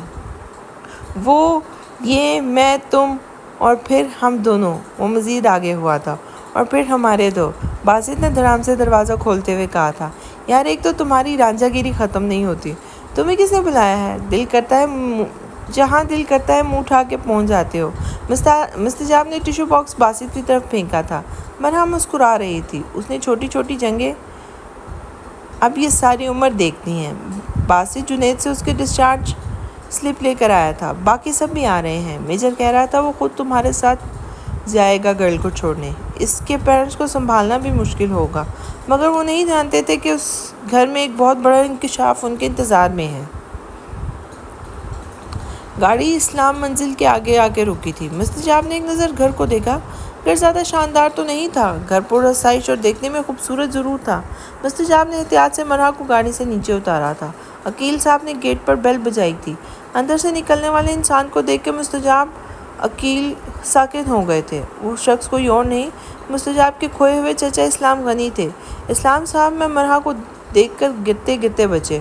وہ، یہ، میں، تم اور پھر ہم دونوں۔ وہ مزید آگے ہوا تھا۔ اور پھر ہمارے دو۔ باسط نے دھڑام سے دروازہ کھولتے ہوئے کہا تھا۔ یار ایک تو تمہاری رانجھا گیری ختم نہیں ہوتی۔ تمہیں کس نے بلایا ہے؟ دل کرتا ہے جہاں دل کرتا ہے منہ اٹھا کے پہنچ جاتے ہو۔ مسٹر جاب نے ٹیشو باکس باسط کی طرف پھینکا تھا۔ مرحا مسکرا رہی تھی۔ اس نے چھوٹی چھوٹی جنگیں اب یہ ساری عمر دیکھنی ہے۔ باسط جنید سے اس کے ڈسچارج سلپ لے کر آیا تھا۔ باقی سب بھی آ رہے ہیں۔ میجر کہہ رہا تھا وہ خود تمہارے ساتھ جائے گا گرل کو چھوڑنے۔ اس کے پیرنٹس کو سنبھالنا بھی مشکل ہوگا، مگر وہ نہیں جانتے تھے کہ اس گھر میں ایک بہت بڑا انکشاف ان کے انتظار میں ہے۔ گاڑی اسلام منزل کے آگے آ کے رکی تھی۔ مسٹر جاب نے ایک نظر گھر کو دیکھا۔ گھر زیادہ شاندار تو نہیں تھا، گھر پر آسائش اور دیکھنے میں خوبصورت ضرور تھا۔ مسٹر جاب نے احتیاط سے مرحا کو گاڑی سے نیچے اتارا تھا۔ عقیل صاحب نے گیٹ پر بیل بجائی تھی۔ اندر سے نکلنے والے انسان کو دیکھ کے مسٹر جاب عقیل ساکن ہو گئے تھے۔ وہ شخص کوئی اور نہیں، مسٹر جاب کے کھوئے ہوئے چچا اسلام غنی تھے۔ اسلام صاحب میں مرحا کو دیکھ کر گرتے گرتے بچے۔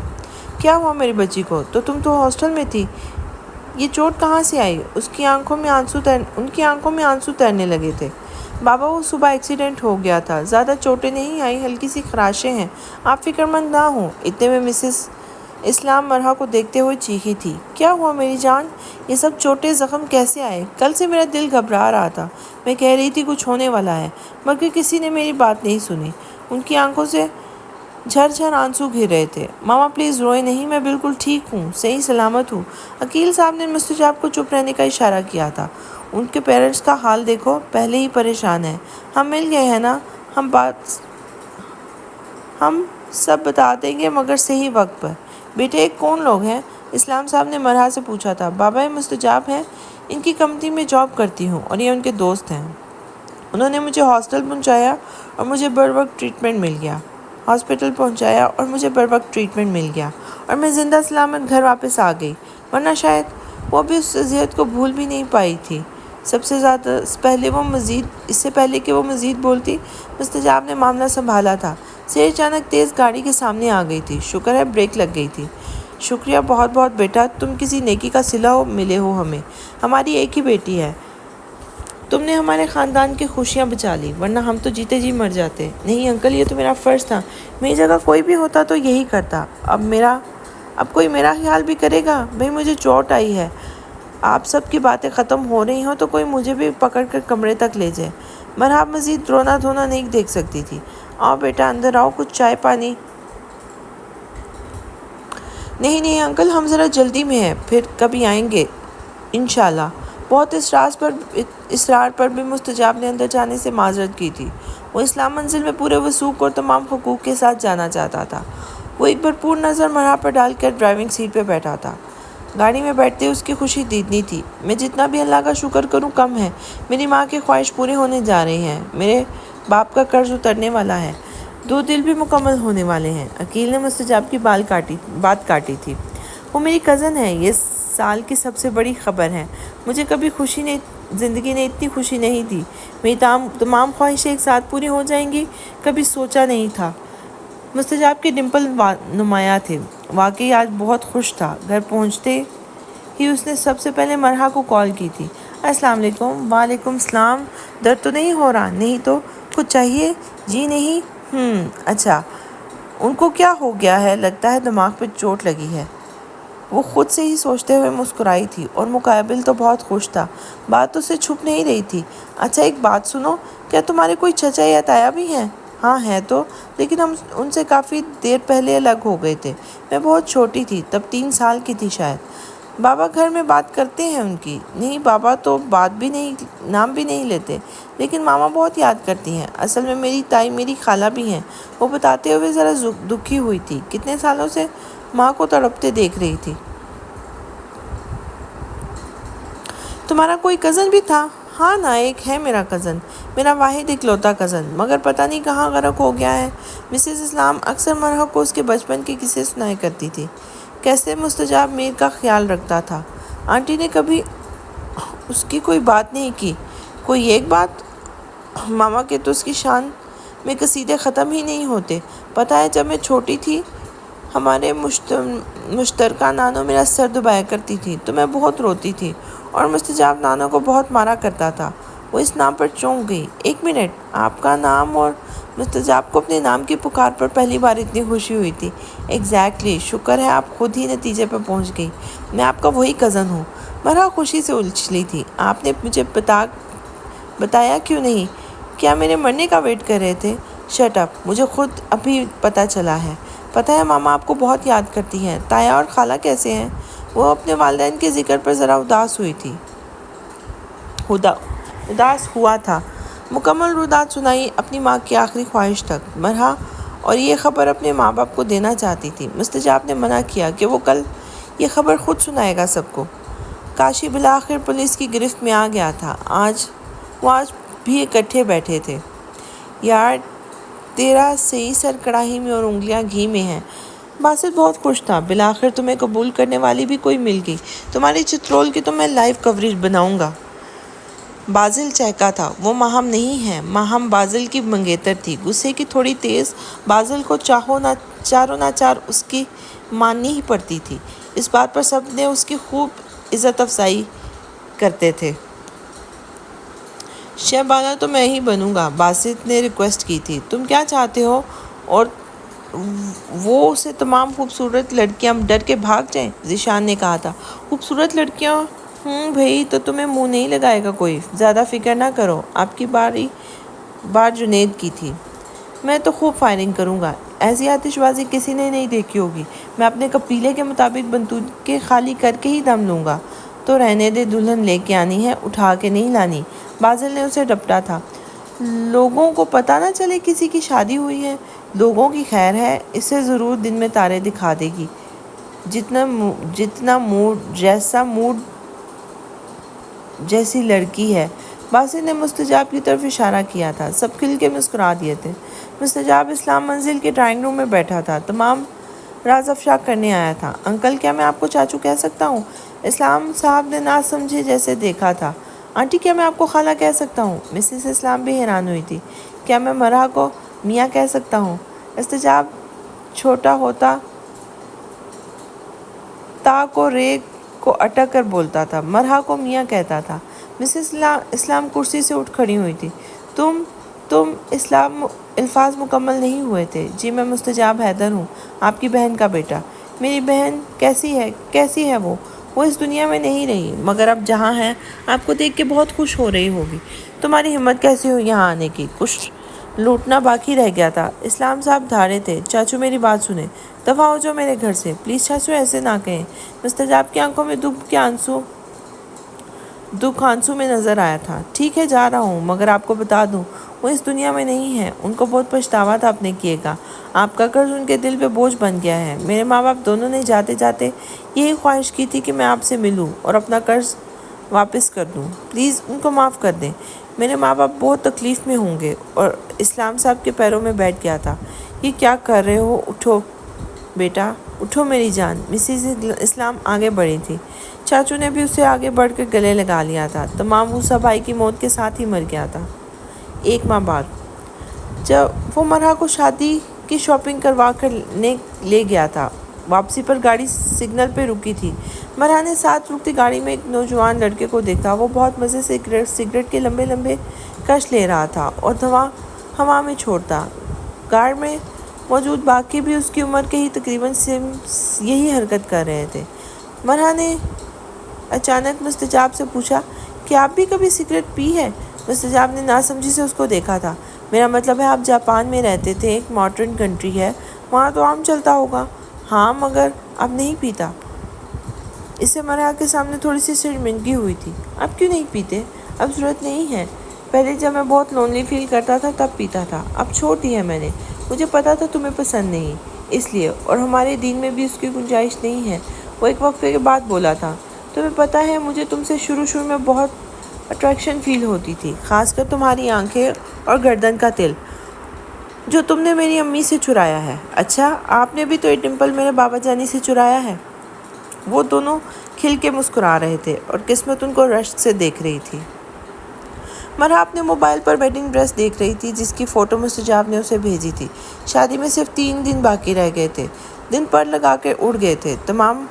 کیا ہوا میری بچی کو؟ تم تو ہاسٹل میں تھی، یہ چوٹ کہاں سے آئی؟ ان کی آنکھوں میں آنسو تیرنے لگے تھے۔ بابا وہ صبح ایکسیڈنٹ ہو گیا تھا، زیادہ چوٹیں نہیں آئی، ہلکی سی خراشیں ہیں، آپ فکر مند نہ ہوں۔ اتنے میں مسز اسلام مرحا کو دیکھتے ہوئے چیخی تھی۔ کیا ہوا میری جان؟ یہ سب چوٹیں زخم کیسے آئے؟ کل سے میرا دل گھبرا رہا تھا، میں کہہ رہی تھی کچھ ہونے والا ہے، مگر کسی نے میری بات نہیں سنی۔ ان کی آنکھوں سے جھر آنسو گر رہے تھے۔ ماما پلیز روئے نہیں، میں بالکل ٹھیک ہوں، صحیح سلامت ہوں۔ عقیل صاحب نے مسٹر جاب کو چپ رہنے کا اشارہ کیا تھا۔ ان کے پیرنٹس کا حال دیکھو، پہلے ہی پریشان ہیں۔ ہم مل گئے ہیں نا، ہم سب بتا دیں گے، مگر صحیح وقت پر۔ بیٹے کون لوگ ہیں؟ اسلام صاحب نے مرحا سے پوچھا تھا۔ بابا یہ مسٹر جاب ہیں، ان کی کمپنی میں جاب کرتی ہوں اور یہ ان کے دوست ہیں۔ انہوں نے مجھے ہاسپٹل پہنچایا اور مجھے بر وقت ٹریٹمنٹ مل گیا اور میں زندہ سلامت گھر واپس آ گئی، ورنہ شاید وہ بھی اس اذیت کو بھول بھی نہیں پائی تھی۔ اس سے پہلے کہ وہ مزید بولتی، مسٹر جاب نے معاملہ سنبھالا تھا۔ سیر اچانک تیز گاڑی کے سامنے آ گئی تھی۔ شکر ہے بریک لگ گئی تھی۔ شکریہ بہت بہت بیٹا، تم کسی نیکی کا صلہ ملے ہو ہمیں۔ ہماری ایک ہی بیٹی ہے، تم نے ہمارے خاندان کی خوشیاں بچا لی، ورنہ ہم تو جیتے جی مر جاتے۔ نہیں انکل، یہ تو میرا فرض تھا، میری جگہ کوئی بھی ہوتا تو یہی کرتا۔ اب کوئی میرا خیال بھی کرے گا؟ بھئی مجھے چوٹ آئی ہے، آپ سب کی باتیں ختم ہو رہی ہوں تو کوئی مجھے بھی پکڑ کر کمرے تک لے جائے۔ مرحا مزید رونا دھونا نہیں دیکھ سکتی تھی۔ آؤ بیٹا اندر آؤ، کچھ چائے پانی۔ نہیں انکل، ہم ذرا جلدی میں ہیں، پھر کبھی آئیں گے انشاءاللہ۔ بہت اصرار پر بھی مسٹر جاب نے اندر جانے سے معذرت کی تھی۔ وہ اسلام منزل میں پورے وثوق اور تمام حقوق کے ساتھ جانا چاہتا تھا۔ وہ ایک بھرپور نظر مرحا پر ڈال کر ڈرائیونگ سیٹ پہ بیٹھا تھا۔ گاڑی میں بیٹھتے اس کی خوشی دیدنی تھی۔ میں جتنا بھی اللہ کا شکر کروں کم ہے، میری ماں کی خواہش پوری ہونے جا رہی ہیں، میرے باپ کا قرض اترنے والا ہے، 2 دل بھی مکمل ہونے والے ہیں۔ عقیل نے مسٹر جاب کی بات کاٹی تھی۔ وہ میری کزن ہے، یہ سال کی سب سے بڑی خبر ہے، مجھے کبھی زندگی نے اتنی خوشی نہیں دی، میری تمام خواہشیں ایک ساتھ پوری ہو جائیں گی، کبھی سوچا نہیں تھا۔ مسٹر جاب کے ڈمپل نمایاں تھے، واقعی آج بہت خوش تھا۔ گھر پہنچتے ہی اس نے سب سے پہلے مرحا کو کال کی تھی۔ السلام علیکم۔ وعلیکم السلام۔ درد تو نہیں ہو رہا؟ نہیں تو کچھ چاہیے؟ جی نہیں۔ اچھا، ان کو کیا ہو گیا ہے؟ لگتا ہے دماغ پہ چوٹ لگی ہے۔ وہ خود سے ہی سوچتے ہوئے مسکرائی تھی، اور مقابل تو بہت خوش تھا، بات اس سے چھپ نہیں رہی تھی۔ اچھا ایک بات سنو، کیا تمہارے کوئی چچا یا تایا بھی ہیں؟ ہاں ہیں تو، لیکن ہم ان سے کافی دیر پہلے الگ ہو گئے تھے، میں بہت چھوٹی تھی، تب 3 سال کی تھی شاید۔ بابا گھر میں بات کرتے ہیں ان کی؟ نہیں، بابا تو بات بھی نہیں، نام بھی نہیں لیتے، لیکن ماما بہت یاد کرتی ہیں۔ اصل میں میری تائی میری خالہ بھی ہیں۔ وہ بتاتے ہوئے ذرا دکھی ہوئی تھی، کتنے سالوں سے ماں کو تڑپتے دیکھ رہی تھی۔ تمہارا کوئی کزن بھی تھا؟ ہاں نا، ایک ہے میرا کزن، میرا واحد اکلوتا کزن، مگر پتہ نہیں کہاں غرق ہو گیا ہے۔ مسز اسلام اکثر مرحبا کو اس کے بچپن کے قصے سنایا کرتی تھی، کیسے مستجاب میر کا خیال رکھتا تھا۔ آنٹی نے کبھی اس کی کوئی بات نہیں کی؟ کوئی ایک بات؟ ماما کے تو اس کی شان میں قصیدے ختم ہی نہیں ہوتے۔ پتہ ہے جب میں چھوٹی تھی ہمارے مشترکہ نانو میرا سر دبایا کرتی تھی تو میں بہت روتی تھی، اور مستجاب نانو کو بہت مارا کرتا تھا۔ وہ اس نام پر چونک گئی۔ ایک منٹ، آپ کا نام؟ اور مستجاب کو اپنے نام کی پکار پر پہلی بار اتنی خوشی ہوئی تھی۔ ایگزیکٹلی، شکر ہے آپ خود ہی نتیجے پر پہنچ گئی، میں آپ کا وہی کزن ہوں۔ مرحا خوشی سے اچھلی تھی۔ آپ نے مجھے بتایا کیوں نہیں؟ کیا میرے مرنے کا ویٹ کر رہے تھے؟ شٹ اپ، مجھے خود ابھی پتہ چلا ہے۔ پتہ ہے ماما آپ کو بہت یاد کرتی ہیں۔ تایا اور خالہ کیسے ہیں؟ وہ اپنے والدین کے ذکر پر ذرا اداس ہوا تھا۔ مکمل رودات سنائی اپنی ماں کی آخری خواہش تک۔ مرحا اور یہ خبر اپنے ماں باپ کو دینا چاہتی تھی۔ مستجاب نے منع کیا کہ وہ کل یہ خبر خود سنائے گا سب کو۔ کاشی بالآخر پولیس کی گرفت میں آ گیا تھا۔ وہ آج بھی اکٹھے بیٹھے تھے۔ یار، تیرا صحیح سر کڑاہی میں اور انگلیاں گھی میں ہیں۔ باسط بہت خوش تھا، بالآخر تمہیں قبول کرنے والی بھی کوئی مل گئی۔ تمہاری چترول کی تو میں لائیو کوریج بناؤں گا۔ بازل چہکا تھا۔ وہ ماہم نہیں ہے، ماہم بازل کی منگیتر تھی۔ غصے کی تھوڑی تیز بازل کو چاروں نہ چار اس کی ماننی ہی پڑتی تھی۔ اس بات پر سب نے اس کی خوب عزت افزائی کرتے تھے۔ شہبانہ تو میں ہی بنوں گا، باسط نے ریکویسٹ کی تھی۔ تم کیا چاہتے ہو؟ اور وہ سے تمام خوبصورت لڑکیاں ڈر کے بھاگ جائیں؟ ذیشان نے کہا تھا۔ خوبصورت لڑکیاں بھئی تو تمہیں منہ نہیں لگائے گا کوئی، زیادہ فکر نہ کرو۔ آپ کی بار جنید کی تھی۔ میں تو خوب فائرنگ کروں گا، ایسی آتش بازی کسی نے نہیں دیکھی ہوگی۔ میں اپنے قبیلے کے مطابق بندوقیں خالی کر کے ہی دم لوں گا۔ تو رہنے دے، دلہن لے کے آنی ہے، اٹھا کے نہیں لانی۔ بازل نے اسے ڈپٹا تھا۔ لوگوں کو پتہ نہ چلے کسی کی شادی ہوئی ہے۔ لوگوں کی خیر ہے، اسے ضرور دن میں تارے دکھا دے گی، جتنا موڈ جیسی لڑکی ہے۔ باسط نے مستجاب کی طرف اشارہ کیا تھا۔ سب کھل کے مسکرا دیے تھے۔ مستجاب اسلام منزل کے ڈرائنگ روم میں بیٹھا تھا، تمام راز افشا کرنے آیا تھا۔ انکل، کیا میں آپ کو چاچو کہہ سکتا ہوں؟ اسلام صاحب نے نہ سمجھے جیسے دیکھا تھا۔ آنٹی، کیا میں آپ کو خالہ کہہ سکتا ہوں؟ مسز اسلام بھی حیران ہوئی تھی۔ کیا میں مرحا کو میاں کہہ سکتا ہوں؟ مستجاب چھوٹا ہوتا تا کو رے کو اٹک کر بولتا تھا، مرحا کو میاں کہتا تھا۔ مسز اسلام کرسی سے اٹھ کھڑی ہوئی تھی۔ تم اسلام الفاظ مکمل نہیں ہوئے تھے۔ جی، میں مستجاب حیدر ہوں، آپ کی بہن کا بیٹا۔ میری بہن کیسی ہے وہ اس دنیا میں نہیں رہی، مگر اب جہاں ہے آپ کو دیکھ کے بہت خوش ہو رہی ہوگی۔ تمہاری ہمت کیسی ہوئی یہاں آنے کی؟ کچھ لوٹنا باقی رہ گیا تھا۔ اسلام صاحب دھاڑے تھے۔ چاچو میری بات سنیں، دفعہ ہو جاؤ میرے گھر سے، پلیز چاچو ایسے نہ کہیں۔ مستجاب کی آنکھوں میں دکھ آنسو میں نظر آیا تھا۔ ٹھیک ہے، جا رہا ہوں، مگر آپ کو بتا دوں وہ اس دنیا میں نہیں ہے۔ ان کو بہت پچھتاوا تھا اپنے کیے کا۔ آپ کا قرض ان کے دل پہ بوجھ بن گیا ہے۔ میرے ماں باپ دونوں نے جاتے جاتے یہی خواہش کی تھی کہ میں آپ سے ملوں اور اپنا قرض واپس کر دوں۔ پلیز ان کو معاف کر دیں، میرے ماں باپ بہت تکلیف میں ہوں گے۔ اور اسلام صاحب کے پیروں میں بیٹھ گیا تھا۔ یہ کیا کر رہے ہو؟ اٹھو بیٹا، اٹھو میری جان۔ مسز اسلام آگے بڑھی تھی۔ چاچو نے بھی اسے آگے بڑھ کر گلے لگا لیا تھا۔ تمام موسیٰ بھائی کی موت کے ساتھ ہی مر گیا تھا۔ 1 ماہ بعد جب وہ مرحا کو شادی کی شاپنگ کروا کر لے گیا تھا، واپسی پر گاڑی سگنل پہ رکی تھی۔ مرحا نے ساتھ رکتی گاڑی میں ایک نوجوان لڑکے کو دیکھا۔ وہ بہت مزے سے سگریٹ کے لمبے لمبے کش لے رہا تھا اور دھواں ہوا میں چھوڑتا۔ گاڑ میں موجود باقی بھی اس کی عمر کے ہی تقریباً یہی حرکت کر رہے تھے۔ مرحا نے اچانک مستجاب سے پوچھا کہ آپ بھی کبھی سگریٹ پی ہے؟ مستجاب نے ناسمجھی سے اس کو دیکھا تھا۔ میرا مطلب ہے آپ جاپان میں رہتے تھے، ایک ماڈرن کنٹری ہے، وہاں تو عام چلتا ہوگا۔ ہاں، مگر اب نہیں پیتا۔ اس سے مرحا کے سامنے تھوڑی سی شرمندگی ہوئی تھی۔ اب کیوں نہیں پیتے؟ اب ضرورت نہیں ہے۔ پہلے جب میں بہت لونلی فیل کرتا تھا تب پیتا تھا، اب چھوڑ دی ہے میں نے۔ مجھے پتا تھا تمہیں پسند نہیں، اس لیے، اور ہمارے دین میں بھی اس کی گنجائش نہیں ہے۔ وہ ایک وقفے کے بعد بولا تھا، تمہیں پتہ ہے مجھے تم سے شروع میں بہت اٹریکشن فیل ہوتی تھی، خاص کر تمہاری آنکھیں اور گردن کا تل جو تم نے میری امی سے چرایا ہے۔ اچھا، آپ نے بھی تو یہ ڈمپل میرے بابا جانی سے چرایا ہے۔ وہ دونوں کھل کے مسکرا رہے تھے اور قسمت ان کو رشک سے دیکھ رہی تھی۔ مرحا اپنے موبائل پر ویڈنگ ڈریس دیکھ رہی تھی جس کی فوٹو مستجاب نے اسے بھیجی تھی۔ شادی میں صرف 3 دن باقی رہ گئے تھے، دن پر لگا کے اڑ گئے تھے، تمام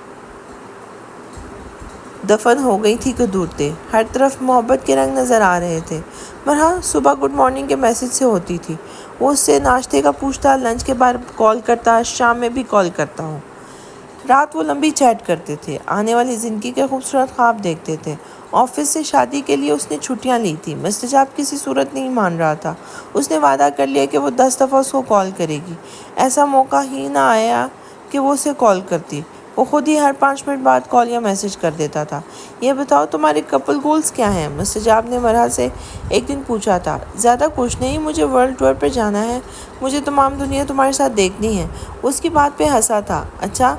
دفن ہو گئی تھی قدورتیں، ہر طرف محبت کے رنگ نظر آ رہے تھے۔ مرحا صبح گڈ مارننگ کے میسج سے ہوتی تھی، وہ اس سے ناشتے کا پوچھتا، لنچ کے بعد کال کرتا، شام میں بھی کال کرتا ہوں۔ رات وہ لمبی چیٹ کرتے تھے، آنے والی زندگی کے خوبصورت خواب دیکھتے تھے۔ آفس سے شادی کے لیے اس نے چھٹیاں لی تھی، مستجاب کسی صورت نہیں مان رہا تھا۔ اس نے وعدہ کر لیا کہ وہ 10 دفعہ اس کو کال کرے گی، ایسا موقع ہی نہ آیا کہ وہ اسے کال کرتی۔ وہ خود ہی ہر 5 منٹ بعد کال یا میسج کر دیتا تھا۔ یہ بتاؤ تمہارے کپل گولز کیا ہیں؟ مستجاب نے مرحا سے ایک دن پوچھا تھا۔ زیادہ کچھ نہیں، مجھے ورلڈ ٹور پہ جانا ہے، مجھے تمام دنیا تمہارے ساتھ دیکھنی ہے۔ اس کی بات پہ ہنسا تھا۔ اچھا،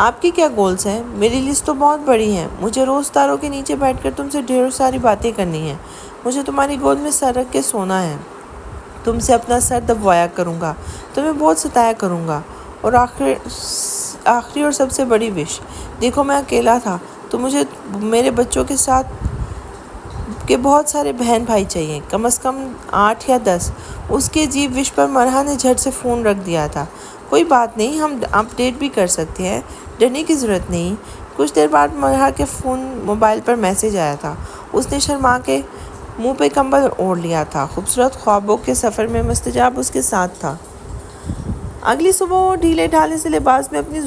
آپ کی کیا گولز ہیں؟ میری لسٹ تو بہت بڑی ہے، مجھے روز تاروں کے نیچے بیٹھ کر تم سے ڈھیر ساری باتیں کرنی ہیں، مجھے تمہاری گود میں سر رکھ کے سونا ہے، تم سے اپنا سر دبوایا کروں گا، تمہیں بہت ستایا کروں گا، اور آخری اور سب سے بڑی وش، دیکھو میں اکیلا تھا تو مجھے میرے بچوں کے ساتھ کے بہت سارے بہن بھائی چاہیے، کم از کم 8 یا 10۔ اس کے عجیب وش پر مرحا نے جھٹ سے فون رکھ دیا تھا۔ کوئی بات نہیں، ہم اپ ڈیٹ بھی کر سکتے ہیں، ڈرنے کی ضرورت نہیں۔ کچھ دیر بعد مرحا کے موبائل پر میسج آیا تھا۔ اس نے شرما کے منہ پہ کمبل اوڑھ لیا تھا۔ خوبصورت خوابوں کے سفر میں مستجاب اس کے ساتھ تھا۔ اگلی صبح وہ ڈھیلے ڈھالے سے لباس میں اپنی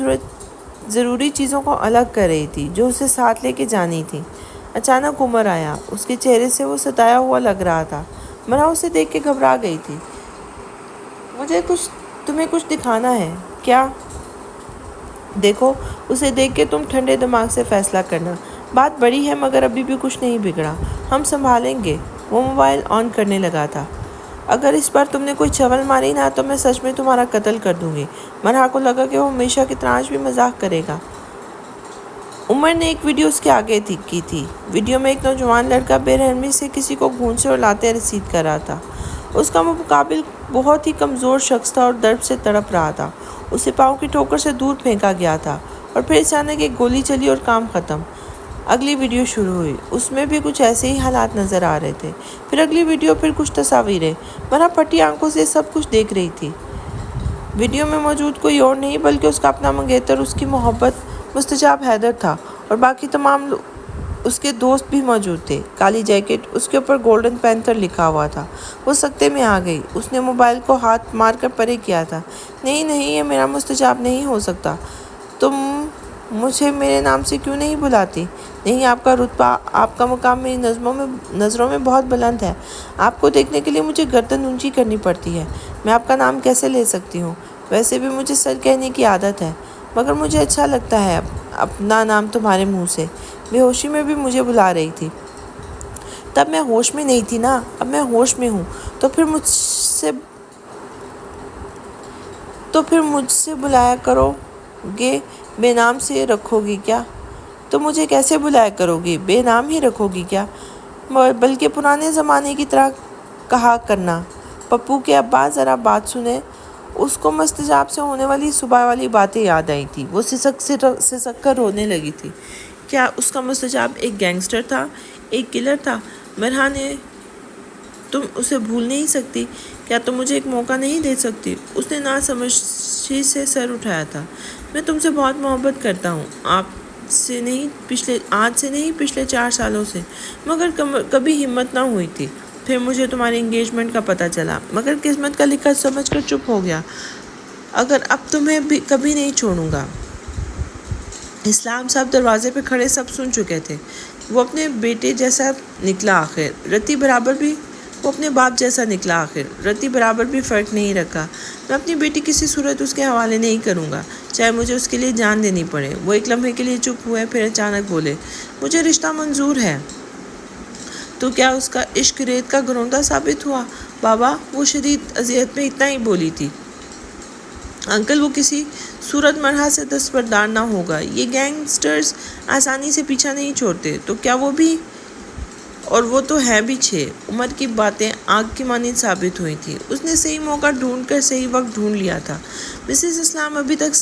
ضروری چیزوں کو الگ کر رہی تھی جو اسے ساتھ لے کے جانی تھی۔ اچانک عمر آیا، اس کے چہرے سے وہ ستایا ہوا لگ رہا تھا۔ مرحا اسے دیکھ کے گھبرا گئی تھی۔ تمہیں کچھ دکھانا ہے کیا؟ دیکھو، اسے دیکھ کے تم ٹھنڈے دماغ سے فیصلہ کرنا، بات بڑی ہے مگر ابھی بھی کچھ نہیں بگڑا، ہم سنبھالیں گے۔ وہ موبائل آن کرنے لگا تھا۔ اگر اس بار تم نے کوئی چول ماری نا تو میں سچ میں تمہارا قتل کر دوں گی۔ مرحا کو لگا کہ وہ ہمیشہ کی طرح آج بھی مذاق کرے گا۔ عمر نے ایک ویڈیو اس کے آگے کی تھی۔ ویڈیو میں ایک نوجوان لڑکا بے رحمی سے کسی کو گھونسے اور لاتیں رسید کر رہا تھا۔ اس کا مقابل بہت ہی کمزور شخص تھا اور درد سے تڑپ رہا تھا۔ اسے پاؤں کی ٹھوکر سے دور پھینکا گیا تھا اور پھر اچانک ایک گولی چلی اور کام ختم۔ اگلی ویڈیو شروع ہوئی، اس میں بھی کچھ ایسے ہی حالات نظر آ رہے تھے۔ پھر اگلی ویڈیو، پھر کچھ تصاویریں۔ مرحا پھٹی آنکھوں سے سب کچھ دیکھ رہی تھی۔ ویڈیو میں موجود کوئی اور نہیں بلکہ اس کا اپنا منگیتر، اس کی محبت مستجاب حیدر تھا، اور باقی تمام اس کے دوست بھی موجود تھے۔ کالی جیکٹ، اس کے اوپر گولڈن پینتھر لکھا ہوا تھا۔ وہ سکتے میں آ گئی۔ اس نے موبائل کو ہاتھ مار کر پرے کیا تھا۔ نہیں، یہ میرا مستجاب نہیں ہو سکتا۔ تم مجھے میرے نام سے کیوں نہیں بلاتی؟ نہیں، آپ کا رتبہ، آپ کا مقام میری نظروں میں بہت بلند ہے۔ آپ کو دیکھنے کے لیے مجھے گردن اونچی کرنی پڑتی ہے۔ میں آپ کا نام کیسے لے سکتی ہوں؟ ویسے بھی مجھے سر کہنے کی عادت ہے، مگر مجھے اچھا لگتا ہے اپنا نام تمہارے منہ سے۔ بے ہوشی میں بھی مجھے بلا رہی تھی۔ تب میں ہوش میں نہیں تھی نا، اب میں ہوش میں ہوں، تو پھر مجھ سے بلایا کرو گے، بے نام سے رکھو گی کیا؟ تو مجھے کیسے بلایا کرو گی؟ بے نام ہی رکھو گی کیا؟ بلکہ پرانے زمانے کی طرح کہا کرنا، پپو کے ابا ذرا بات سنیں۔ اس کو مستجاب سے ہونے والی صبح والی باتیں یاد آئی تھی۔ وہ سسک کر رونے لگی تھی۔ کیا اس کا مستجاب ایک گینگسٹر تھا، ایک کلر تھا؟ مرحا نے، تم اسے بھول نہیں سکتی؟ کیا تم مجھے ایک موقع نہیں دے سکتی؟ اس نے ناسمجھی سے سر اٹھایا تھا۔ میں تم سے بہت محبت کرتا ہوں، آج سے نہیں پچھلے 4 سالوں سے، مگر کبھی ہمت نہ ہوئی تھی۔ پھر مجھے تمہاری انگیجمنٹ کا پتہ چلا، مگر قسمت کا لکھا سمجھ کر چپ ہو گیا۔ اگر اب تمہیں بھی کبھی نہیں چھوڑوں گا۔ اسلام صاحب دروازے پہ کھڑے سب سن چکے تھے۔ وہ اپنے بیٹے جیسا نکلا آخر۔ رتی برابر بھی وہ اپنے باپ جیسا نکلا آخر، رتی برابر بھی فرق نہیں رکھا۔ میں اپنی بیٹی کسی صورت اس کے حوالے نہیں کروں گا، چاہے مجھے اس کے لیے جان دینی پڑے۔ وہ ایک لمحے کے لیے چپ ہوئے، پھر اچانک بولے، مجھے رشتہ منظور ہے۔ تو کیا اس کا عشق ریت کا گروندا ثابت ہوا؟ بابا، وہ شدید اذیت میں اتنا ہی بولی تھی۔ انکل، وہ کسی صورت مرحا سے دستبردار نہ ہوگا۔ یہ گینگسٹرز آسانی سے پیچھا نہیں چھوڑتے۔ تو کیا وہ بھی؟ اور وہ تو ہے بھی 6۔ عمر کی باتیں آگ کی مانند ثابت ہوئی تھیں۔ اس نے صحیح موقع ڈھونڈ کر صحیح وقت ڈھونڈ لیا تھا۔ مسز اسلام ابھی تک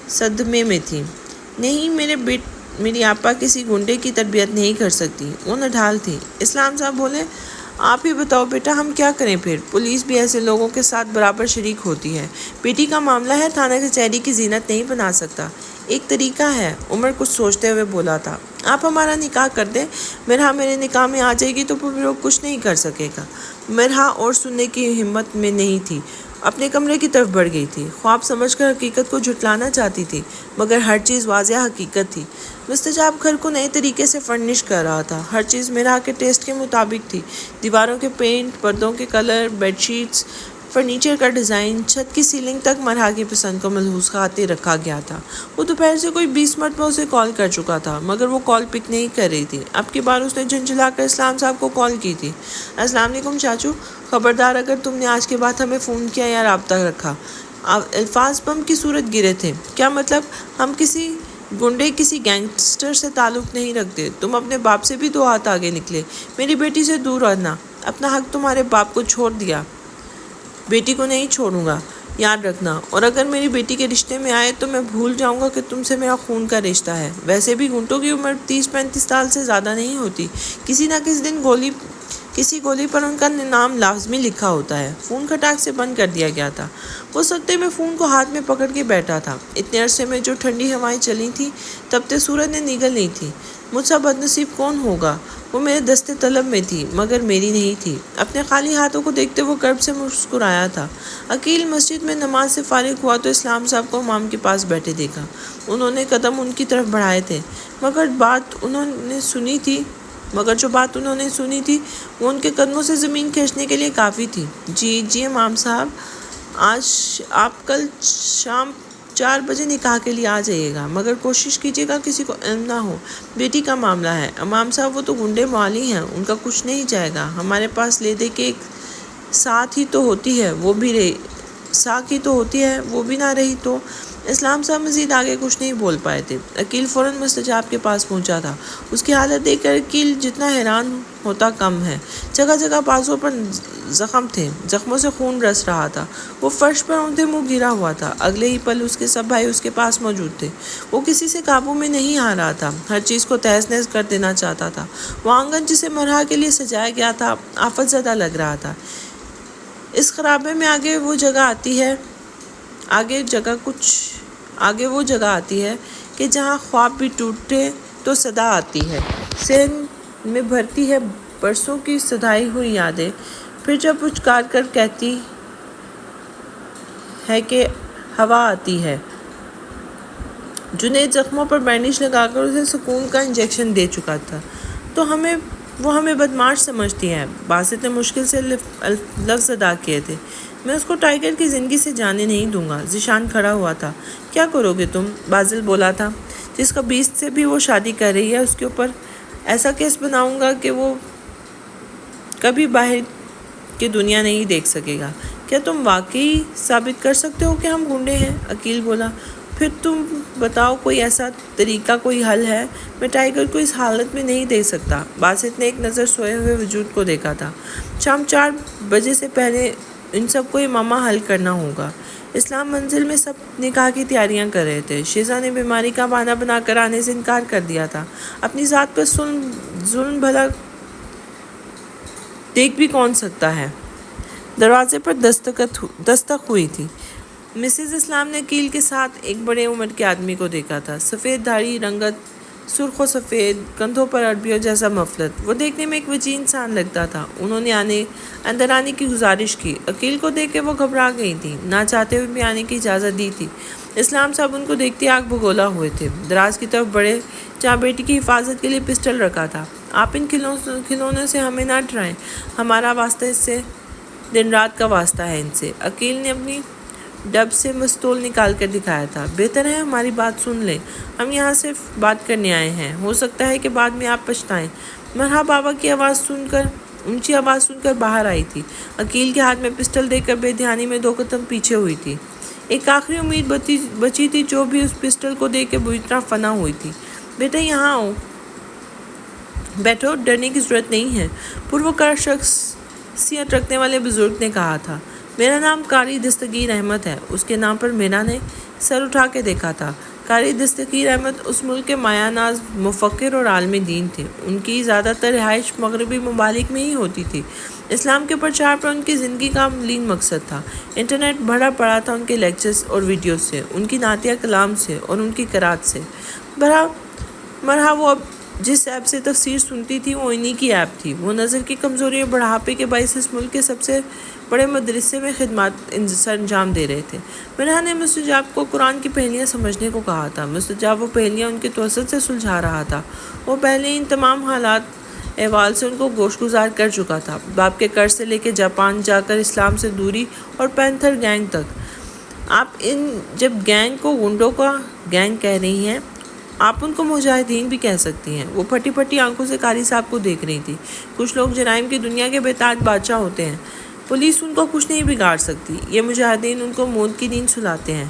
صدمے میں تھی۔ نہیں، میری آپا کسی گنڈے کی تربیت نہیں کر سکتی، وہ نڈھال تھی۔ اسلام صاحب بولے، آپ ہی بتاؤ بیٹا، ہم کیا کریں پھر؟ پولیس بھی ایسے لوگوں کے ساتھ برابر شریک ہوتی ہے۔ بیٹی کا معاملہ ہے، تھانہ کچہری کی زینت نہیں بنا سکتا۔ ایک طریقہ ہے، عمر کچھ سوچتے ہوئے بولا تھا۔ آپ ہمارا نکاح کر دیں، مرحا میرے نکاح میں آ جائے گی تو پھر وہ کچھ نہیں کر سکے گا۔ مرحا اور سننے کی ہمت میں نہیں تھی، اپنے کمرے کی طرف بڑھ گئی تھی۔ خواب سمجھ کر حقیقت کو جھٹلانا چاہتی تھی، مگر ہر چیز واضح حقیقت تھی۔ مستجاب گھر کو نئے طریقے سے فرنش کر رہا تھا۔ ہر چیز مرحا کے ٹیسٹ کے مطابق تھی۔ دیواروں کے پینٹ، پردوں کے کلر، بیڈ شیٹس، فرنیچر کا ڈیزائن، چھت کی سیلنگ تک مرحا کی پسند کو ملحوظ خاطر رکھا گیا تھا۔ وہ دوپہر سے کوئی 20 مرتبہ اسے کال کر چکا تھا، مگر وہ کال پک نہیں کر رہی تھی۔ اب کی بار اس نے جھنجھلا کر اسلام صاحب کو کال کی تھی۔ السلام علیکم چاچو، خبردار اگر تم نے آج کے بعد ہمیں فون کیا یا رابطہ رکھا۔ الفاظ بم کی صورت گرے تھے۔ کیا مطلب؟ ہم کسی گنڈے، کسی گینگسٹر سے تعلق نہیں رکھتے۔ تم اپنے باپ سے بھی 2 ہاتھ آگے نکلے۔ میری بیٹی سے دور رہنا۔ اپنا حق تمہارے باپ کو چھوڑ دیا، بیٹی کو نہیں چھوڑوں گا، یاد رکھنا۔ اور اگر میری بیٹی کے رشتے میں آئے تو میں بھول جاؤں گا کہ تم سے میرا خون کا رشتہ ہے۔ ویسے بھی گھنٹوں کی عمر 30-35 سال سے زیادہ نہیں ہوتی۔ کسی نہ کسی دن کسی گولی پر ان کا نام لازمی لکھا ہوتا ہے۔ فون کھٹاک سے بند کر دیا گیا تھا۔ وہ سکتے میں فون کو ہاتھ میں پکڑ کے بیٹھا تھا۔ اتنے عرصے میں جو ٹھنڈی ہوائیں چلی تھیں، تبتے سورج نے نگل نہیں تھی۔ مجھ سے بدنصیب کون ہوگا؟ وہ میرے دستے طلب میں تھی، مگر میری نہیں تھی۔ اپنے خالی ہاتھوں کو دیکھتے وہ کرب سے مسکرایا تھا۔ عقیل مسجد میں نماز سے فارغ ہوا تو اسلام صاحب کو امام کے پاس بیٹھے دیکھا۔ انہوں نے قدم ان کی طرف بڑھائے تھے، مگر جو بات انہوں نے سنی تھی وہ ان کے قدموں سے زمین کھینچنے کے لیے کافی تھی۔ جی امام صاحب، آپ کل شام 4 بجے نکاح کے لیے آ جائیے گا، مگر کوشش کیجیے گا کسی کو علم نہ ہو۔ بیٹی کا معاملہ ہے۔ امام صاحب، وہ تو گنڈے موالی ہیں، ان کا کچھ نہیں جائے گا۔ ہمارے پاس لے دے کے ایک ساتھ ہی تو ہوتی ہے، وہ بھی نہ رہی تو۔ اسلام صاحب مزید آگے کچھ نہیں بول پائے تھے۔ عقیل فوراً مستجاب کے پاس پہنچا تھا۔ اس کی حالت دیکھ کر عقیل جتنا حیران ہوتا کم ہے۔ جگہ جگہ بازوں پر زخم تھے، زخموں سے خون رس رہا تھا۔ وہ فرش پر اونھے منہ گرا ہوا تھا۔ اگلے ہی پل اس کے سب بھائی اس کے پاس موجود تھے۔ وہ کسی سے قابو میں نہیں آ رہا تھا، ہر چیز کو تہس نہس کر دینا چاہتا تھا۔ وہ آنگن جسے مرحا کے لیے سجایا گیا تھا، آفت زدہ لگ رہا تھا۔ اس خرابے میں آگے وہ جگہ آتی ہے کہ جہاں خواب بھی ٹوٹے تو صدا آتی ہے، ذہن میں بھرتی ہے برسوں کی سدھائی ہوئی یادیں، پھر جب پچکار کر کہتی ہے کہ ہوا آتی ہے۔ جنید زخموں پر بینڈیج لگا کر اسے سکون کا انجیکشن دے چکا تھا۔ تو وہ ہمیں بدمعاش سمجھتی ہے۔ باسط نے مشکل سے لفظ ادا کیے تھے۔ میں اس کو ٹائیگر کی زندگی سے جانے نہیں دوں گا۔ ذیشان کھڑا ہوا تھا۔ کیا کرو گے تم؟ بازل بولا تھا۔ جس کا 20 سے بھی وہ شادی کر رہی ہے، اس کے اوپر ایسا کیس بناؤں گا کہ وہ کبھی باہر کی دنیا نہیں دیکھ سکے گا۔ کیا تم واقعی ثابت کر سکتے ہو کہ ہم گنڈے ہیں؟ عقیل بولا۔ پھر تم بتاؤ، کوئی ایسا طریقہ، کوئی حل ہے؟ میں ٹائیگر کو اس حالت میں نہیں دیکھ سکتا۔ باسط نے ایک نظر سوئے ہوئے وجود کو دیکھا تھا۔ شام 4 بجے سے پہلے ان سب کو یہ معاملہ حل کرنا ہوگا۔ اسلام منزل میں سب نکاح کی تیاریاں کر رہے تھے۔ شیزا نے بیماری کا بہانہ بنا کر آنے سے انکار کر دیا تھا۔ اپنی ذات پر ظلم بھلا دیکھ بھی کون سکتا ہے؟ دروازے پر دستک ہوئی تھی۔ مسز اسلام نے عقیل کے ساتھ ایک بڑے عمر کے آدمی کو دیکھا تھا۔ سفید داڑھی، رنگت سرخ و سفید، کندھوں پر عربیوں جیسا مفلت۔ وہ دیکھنے میں ایک وجیح انسان لگتا تھا۔ انہوں نے اندر آنے کی گزارش کی۔ عقیل کو دیکھ کے وہ گھبرا گئی تھی، نہ چاہتے ہوئے بھی آنے کی اجازت دی تھی۔ اسلام صاحب ان کو دیکھتے آگ بگولا ہوئے تھے۔ دراز کی طرف بڑھے، جہاں بیٹی کی حفاظت کے لیے پسٹل رکھا تھا۔ آپ ان کھلونوں سے ہمیں نہ ڈرائیں، ہمارا واسطہ اس سے دن رات کا واسطہ ہے ان سے۔ عقیل نے اپنی ڈب سے مستول نکال کر دکھایا تھا۔ بہتر ہے ہماری بات سن لیں، ہم یہاں صرف بات کرنے آئے ہیں، ہو سکتا ہے کہ بعد میں آپ پچھتائیں۔ مرحبا بابا کی اونچی آواز سن کر باہر آئی تھی۔ عقیل کے ہاتھ میں پسٹل دے کر بے دھیانی میں 2 قدم پیچھے ہوئی تھی۔ ایک آخری امید بچی تھی جو بھی اس پسٹل کو دے کے بری طرح فنا ہوئی تھی۔ بیٹا یہاں آؤ، بیٹھو، ڈرنے کی ضرورت نہیں ہے، پروکار شخصیت رکھنے والے بزرگ نے کہا تھا۔ میرا نام قاری دستگیر احمد ہے۔ اس کے نام پر میرا نے سر اٹھا کے دیکھا تھا۔ قاری دستگیر احمد اس ملک کے مایہ ناز مفکر اور عالم دین تھے۔ ان کی زیادہ تر رہائش مغربی ممالک میں ہی ہوتی تھی۔ اسلام کے پرچار پر ان کی زندگی کا ملین مقصد تھا۔ انٹرنیٹ بھرا پڑا تھا ان کے لیکچرز اور ویڈیوز سے، ان کی نعتیہ کلام سے اور ان کی قرات سے۔ مرحبا وہ اب جس ایپ سے تفسیر سنتی تھی وہ انہی کی ایپ تھی۔ وہ نظر کی کمزوری اور بڑھاپے کے باعث اس ملک کے سب سے بڑے مدرسے میں خدمات سر انجام دے رہے تھے۔ مرحبا نے مسٹر جاب کو قرآن کی پہلیاں سمجھنے کو کہا تھا۔ مسٹر جاب وہ پہلیاں ان کے توسط سے سلجھا رہا تھا۔ وہ پہلے ان تمام حالات احوال سے ان کو گوش گزار کر چکا تھا، باپ کے قرض سے لے کے جاپان جا کر اسلام سے دوری اور پینتھر گینگ تک۔ آپ جب گینگ کو گنڈوں کا گینگ کہہ رہی ہیں، آپ ان کو مجاہدین بھی کہہ سکتی ہیں۔ وہ پھٹی پھٹی آنکھوں سے قاری صاحب کو دیکھ رہی تھی۔ کچھ لوگ جرائم کی دنیا کے بے تاج بادشاہ ہوتے ہیں، پولیس ان کو کچھ نہیں بگاڑ سکتی۔ یہ مجاہدین ان کو موت کی نیند سلاتے ہیں۔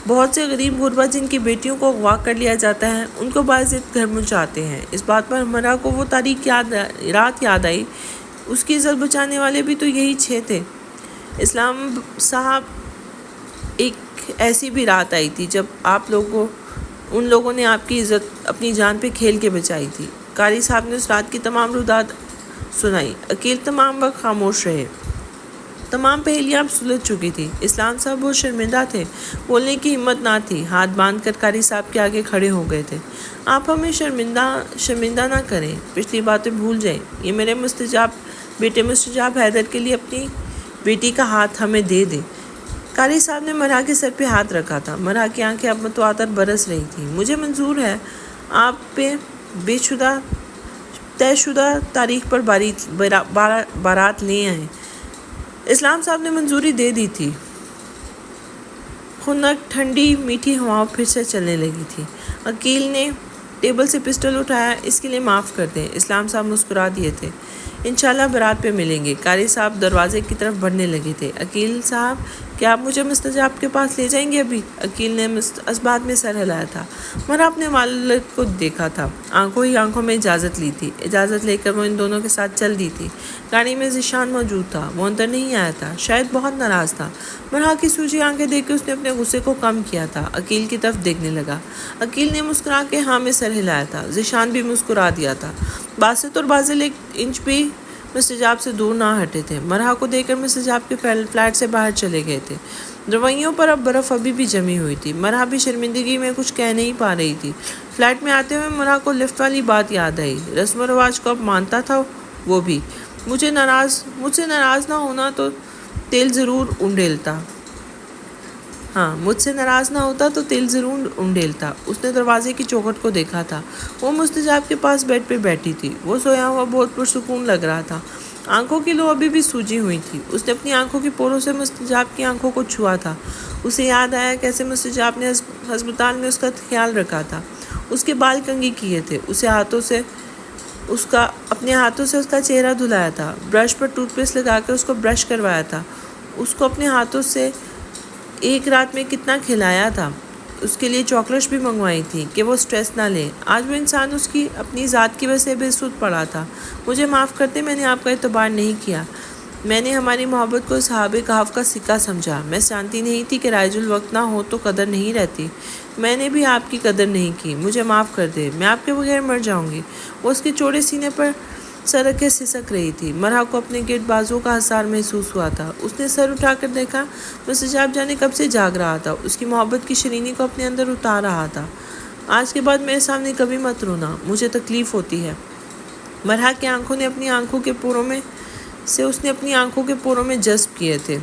بہت سے غریب غربا جن کی بیٹیوں کو اغوا کر لیا جاتا ہے، ان کو باعزت گھر پہنچاتے ہیں۔ اس بات پر مرا کو وہ تاریخ رات یاد آئی۔ اس کی عزت بچانے والے بھی تو یہی 6 تھے۔ اسلام صاحب، ایک ایسی بھی رات آئی تھی جب ان لوگوں نے آپ کی عزت اپنی جان پہ کھیل کے بچائی تھی۔ قاری صاحب نے اس رات کی تمام رودات سنائی۔ عقیل تمام وقت خاموش رہے۔ تمام پہیلیاں اب سلجھ چکی تھی۔ اسلام صاحب بہت شرمندہ تھے، بولنے کی ہمت نہ تھی، ہاتھ باندھ کر قاری صاحب کے آگے کھڑے ہو گئے تھے۔ آپ ہمیں شرمندہ نہ کریں، پچھلی باتیں بھول جائیں۔ یہ میرے بیٹے مستجاب حیدر کے لیے اپنی بیٹی کا ہاتھ ہمیں دے دیں۔ قاری صاحب نے مرحا کے سر پہ ہاتھ رکھا تھا۔ مرحا کی آنکھیں اب متواتر برس رہی تھیں۔ مجھے منظور ہے آپ پہ طے شدہ تاریخ پر بارات لے آئیں۔ اسلام صاحب نے منظوری دے دی تھی۔ خنک ٹھنڈی میٹھی ہواؤں پھر سے چلنے لگی تھی۔ عقیل نے ٹیبل سے پسٹل اٹھایا۔ اس کے لیے معاف کر دیں۔ اسلام صاحب مسکرا دیے تھے۔ انشاءاللہ برات پہ ملیں گے۔ قاری صاحب دروازے کی طرف بڑھنے لگے تھے۔ عقیل صاحب، کیا آپ مجھے مسٹر جاب کے پاس لے جائیں گے ابھی؟ عقیل نے اسبات میں سر ہلایا تھا۔ مرا اپنے والد کو دیکھا تھا، آنکھوں ہی آنکھوں میں اجازت لی تھی۔ اجازت لے کر وہ ان دونوں کے ساتھ چل دی تھی۔ گاڑی میں ذیشان موجود تھا، وہ اندر نہیں آیا تھا، شاید بہت ناراض تھا۔ مرا کی سوجی آنکھیں دیکھ کے اس نے اپنے غصے کو کم کیا تھا۔ عقیل کی طرف دیکھنے لگا۔ عقیل نے مسکرا کے ہاں میں سر ہلایا تھا۔ ذیشان بھی مسکرا دیا تھا۔ باسط اور بازل 1 انچ بھی مسٹر جاب سے دور نہ ہٹے تھے۔ مرحا کو دیکھ کر مسٹر جاب کے فلیٹ سے باہر چلے گئے تھے۔ رویوں پر اب برف ابھی بھی جمی ہوئی تھی۔ مرحا بھی شرمندگی میں کچھ کہہ نہیں پا رہی تھی۔ فلیٹ میں آتے ہوئے مرحا کو لفٹ والی بات یاد آئی۔ رسم و رواج کو اب مانتا تھا وہ بھی۔ مجھ سے ناراض نہ ہونا تو تیل ضرور انڈیلتا۔ اس نے دروازے کی چوکھٹ کو دیکھا تھا۔ وہ مستجاب کے پاس بیڈ پہ بیٹھی تھی۔ وہ سویا ہوا بہت پرسکون لگ رہا تھا۔ آنکھوں کی لو ابھی بھی سوجی ہوئی تھی۔ اس نے اپنی آنکھوں کی پوروں سے مستجاب کی آنکھوں کو چھوا تھا۔ اسے یاد آیا کیسے مستجاب نے ہسپتال میں اس کا خیال رکھا تھا، اس کے بال کنگھی کیے تھے، اپنے ہاتھوں سے اس کا چہرہ دھلایا تھا، برش پر ٹوتھ پیسٹ لگا کر اس کو برش کروایا تھا، اس کو اپنے ہاتھوں سے ایک رات میں کتنا کھلایا تھا، اس کے لیے چاکلیٹس بھی منگوائی تھی کہ وہ سٹریس نہ لے۔ آج وہ انسان اس کی اپنی ذات کی وجہ سے بے سود پڑا تھا۔ مجھے معاف کرتے، میں نے آپ کا اعتبار نہیں کیا۔ میں نے ہماری محبت کو اصحاب کہف کا سکہ سمجھا۔ میں جانتی نہیں تھی کہ رائج الوقت نہ ہو تو قدر نہیں رہتی۔ میں نے بھی آپ کی قدر نہیں کی۔ مجھے معاف کر دے، میں آپ کے بغیر مر جاؤں گی۔ وہ اس کے چوڑے سینے پر سر رکھے سسک رہی تھی۔ مرحا کو اپنے گرد بازو کا حصار محسوس ہوا تھا۔ اس نے سر اٹھا کر دیکھا۔ مستجاب جانے کب سے جاگ رہا تھا، اس کی محبت کی شیرینی کو اپنے اندر اتار رہا تھا۔ آج کے بعد میرے سامنے کبھی مت رونا، مجھے تکلیف ہوتی ہے۔ مرحا کی آنکھوں نے اپنی آنکھوں کے پوروں میں جذب کیے تھے۔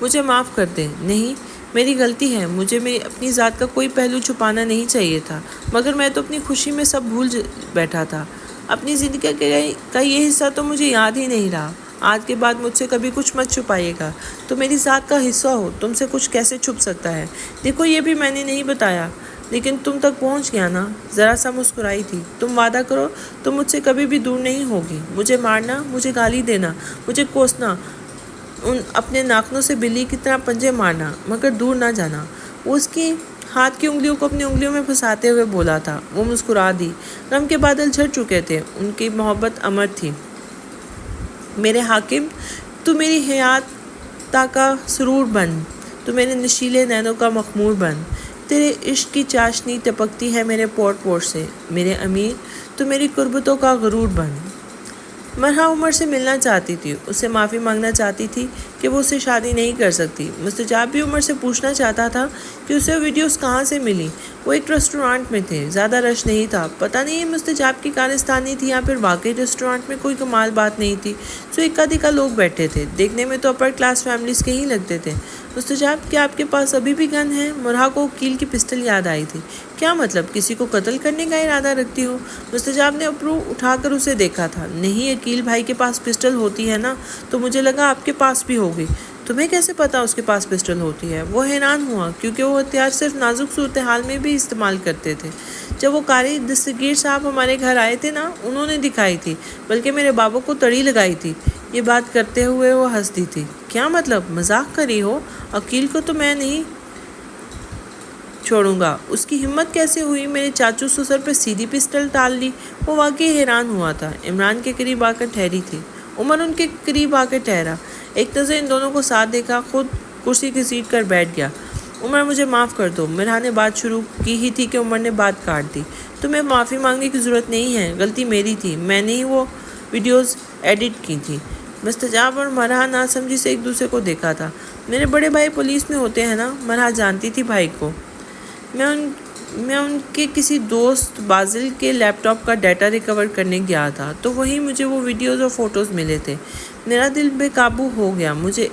مجھے معاف کر دیں۔ نہیں، میری غلطی ہے، مجھے اپنی ذات کا کوئی پہلو چھپانا نہیں چاہیے تھا، مگر میں تو اپنی خوشی میں سب بھول بیٹھا تھا۔ اپنی زندگی کا یہ حصہ تو مجھے یاد ہی نہیں رہا۔ آج کے بعد مجھ سے کبھی کچھ مت چھپائیے گا۔ تم میری ذات کا حصہ ہو، تم سے کچھ کیسے چھپ سکتا ہے؟ دیکھو یہ بھی میں نے نہیں بتایا، لیکن تم تک پہنچ گیا نا۔ ذرا سا مسکرائی تھی۔ تم وعدہ کرو تم مجھ سے کبھی بھی دور نہیں ہوگی۔ مجھے مارنا، مجھے گالی دینا، مجھے کوسنا، اپنے ناخنوں سے بلی کی طرح پنجے مارنا، مگر دور نہ جانا۔ وہ اس کی ہاتھ کی انگلیوں کو اپنی انگلیوں میں پھنساتے ہوئے بولا تھا۔ وہ مسکرا دی۔ غم کے بادل چھٹ چکے تھے، ان کی محبت امر تھی۔ میرے حاکم، تو میری حیات تا کا سرور بن، تو میرے نشیلے نینوں کا مخمور بن۔ تیرے عشق کی چاشنی ٹپکتی ہے میرے پور پور سے۔ میرے امیر، تو میری قربتوں کا غرور بن۔ مرحا عمر سے ملنا چاہتی تھی، اس سے معافی مانگنا چاہتی تھی کہ وہ اس سے شادی نہیں کر سکتی۔ مستجاب بھی عمر سے پوچھنا چاہتا تھا کہ اسے ویڈیوز کہاں سے ملی۔ وہ ایک ریسٹورانٹ میں تھے، زیادہ رش نہیں تھا۔ پتہ نہیں یہ مستجاب کی کارستانی تھی یا پھر واقعی ریسٹورانٹ میں کوئی کمال بات نہیں تھی، سو اکا دکا لوگ بیٹھے تھے۔ دیکھنے میں تو اپر کلاس فیملیز کے ہی لگتے تھے۔ مستجاب، کیا آپ کے پاس ابھی بھی گن ہے؟ مرحا کو وکیل کی پسٹل یاد آئی تھی۔ کیا مطلب، کسی کو قتل کرنے کا ارادہ رکھتی ہو؟ مستجاب نے ابرو اٹھا کر اسے دیکھا تھا۔ نہیں، عقیل بھائی کے پاس پسٹل ہوتی ہے نا، تو مجھے لگا آپ کے پاس بھی ہوگی۔ تمہیں کیسے پتا اس کے پاس پسٹل ہوتی ہے؟ وہ حیران ہوا، کیونکہ وہ ہتھیار صرف نازک صورتحال میں بھی استعمال کرتے تھے۔ جب وہ قاری دستگیر صاحب ہمارے گھر آئے تھے نا، انہوں نے دکھائی تھی، بلکہ میرے بابا کو تڑی لگائی تھی۔ یہ بات کرتے ہوئے وہ ہنس دی تھی۔ کیا مطلب، مذاق کری ہو؟ عقیل کو تو میں نہیں چھوڑوں گا۔ اس کی ہمت کیسے ہوئی میرے چاچو سسر پہ سیدھی پسٹل ڈال لی؟ وہ واقعی حیران ہوا تھا۔ عمران کے قریب آ کر ٹھہری تھی۔ عمر ان کے قریب آ کر ٹھہرا۔ ایک نظر ان دونوں کو ساتھ دیکھا، خود کرسی گھسیٹ کر بیٹھ گیا۔ عمر، مجھے معاف کر دو۔ مرحا نے بات شروع کی ہی تھی کہ عمر نے بات کاٹ دی۔ تمہیں معافی مانگنے کی ضرورت نہیں ہے، غلطی میری تھی، میں نے ہی وہ ویڈیوز ایڈٹ کی تھی۔ مستجاب اور مرحا ناسمجھی سے ایک دوسرے کو دیکھا تھا۔ میرے بڑے بھائی پولیس میں ہوتے ہیں نا؟ مرحا جانتی تھی بھائی کو۔ میں ان کے کسی دوست بازل کے لیپ ٹاپ کا ڈیٹا ریکور کرنے گیا تھا، تو وہیں مجھے وہ ویڈیوز اور فوٹوز ملے تھے۔ میرا دل بے قابو ہو گیا۔ مجھے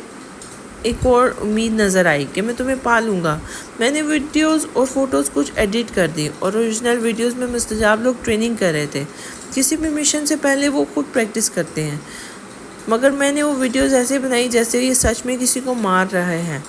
ایک اور امید نظر آئی کہ میں تمہیں پا لوں گا۔ میں نے ویڈیوز اور فوٹوز کچھ ایڈٹ کر دی، اور اوریجنل ویڈیوز میں مستجاب لوگ ٹریننگ کر رہے تھے۔ کسی بھی مشن سے پہلے وہ خود پریکٹس کرتے ہیں، مگر میں نے وہ ویڈیوز ایسے بنائی جیسے یہ سچ میں کسی کو مار رہے ہیں،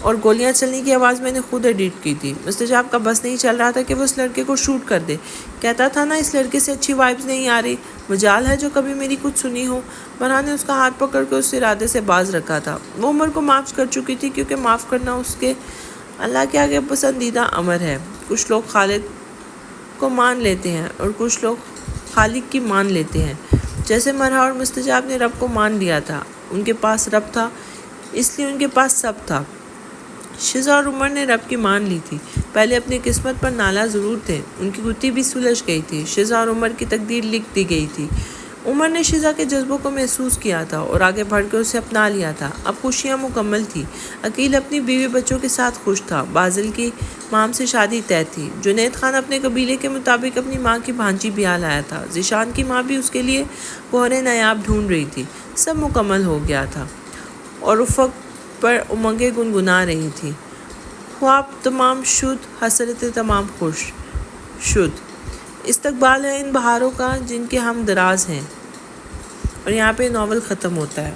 اور گولیاں چلنے کی آواز میں نے خود ایڈٹ کی تھی۔ مستجاب کا بس نہیں چل رہا تھا کہ وہ اس لڑکے کو شوٹ کر دے۔ کہتا تھا نا اس لڑکے سے اچھی وائبز نہیں آ رہی، مجال ہے جو کبھی میری کچھ سنی ہو۔ مرحا نے اس کا ہاتھ پکڑ کے اس ارادے سے باز رکھا تھا۔ وہ عمر کو معاف کر چکی تھی، کیونکہ معاف کرنا اس کے اللہ کے آگے پسندیدہ امر ہے۔ کچھ لوگ خالد کو مان لیتے ہیں اور کچھ لوگ خالق کی مان لیتے ہیں۔ جیسے مرحا اور مستجاب نے رب کو مان لیا تھا۔ ان کے پاس رب تھا، اس لیے ان کے پاس سب تھا۔ شزا اور عمر نے رب کی مان لی تھی۔ پہلے اپنی قسمت پر نالا ضرور تھے، ان کی گتی بھی سلجھ گئی تھی۔ شزا اور عمر کی تقدیر لکھ دی گئی تھی۔ عمر نے شزا کے جذبوں کو محسوس کیا تھا اور آگے بڑھ کے اسے اپنا لیا تھا۔ اب خوشیاں مکمل تھیں۔ عقیل اپنی بیوی بچوں کے ساتھ خوش تھا۔ بازل کی مام سے شادی طے تھی۔ جنید خان اپنے قبیلے کے مطابق اپنی ماں کی بھانجی بیاہ لایا تھا۔ ذیشان کی ماں بھی اس کے لیے گوہر نایاب ڈھونڈ رہی تھی۔ سب مکمل ہو گیا تھا اور افق پر امنگیں گنگنا رہی تھی۔ خواب تمام شد، حسرت تمام خوش شد۔ استقبال ہے ان بہاروں کا جن کے ہم دراز ہیں۔ اور یہاں پہ ناول ختم ہوتا ہے۔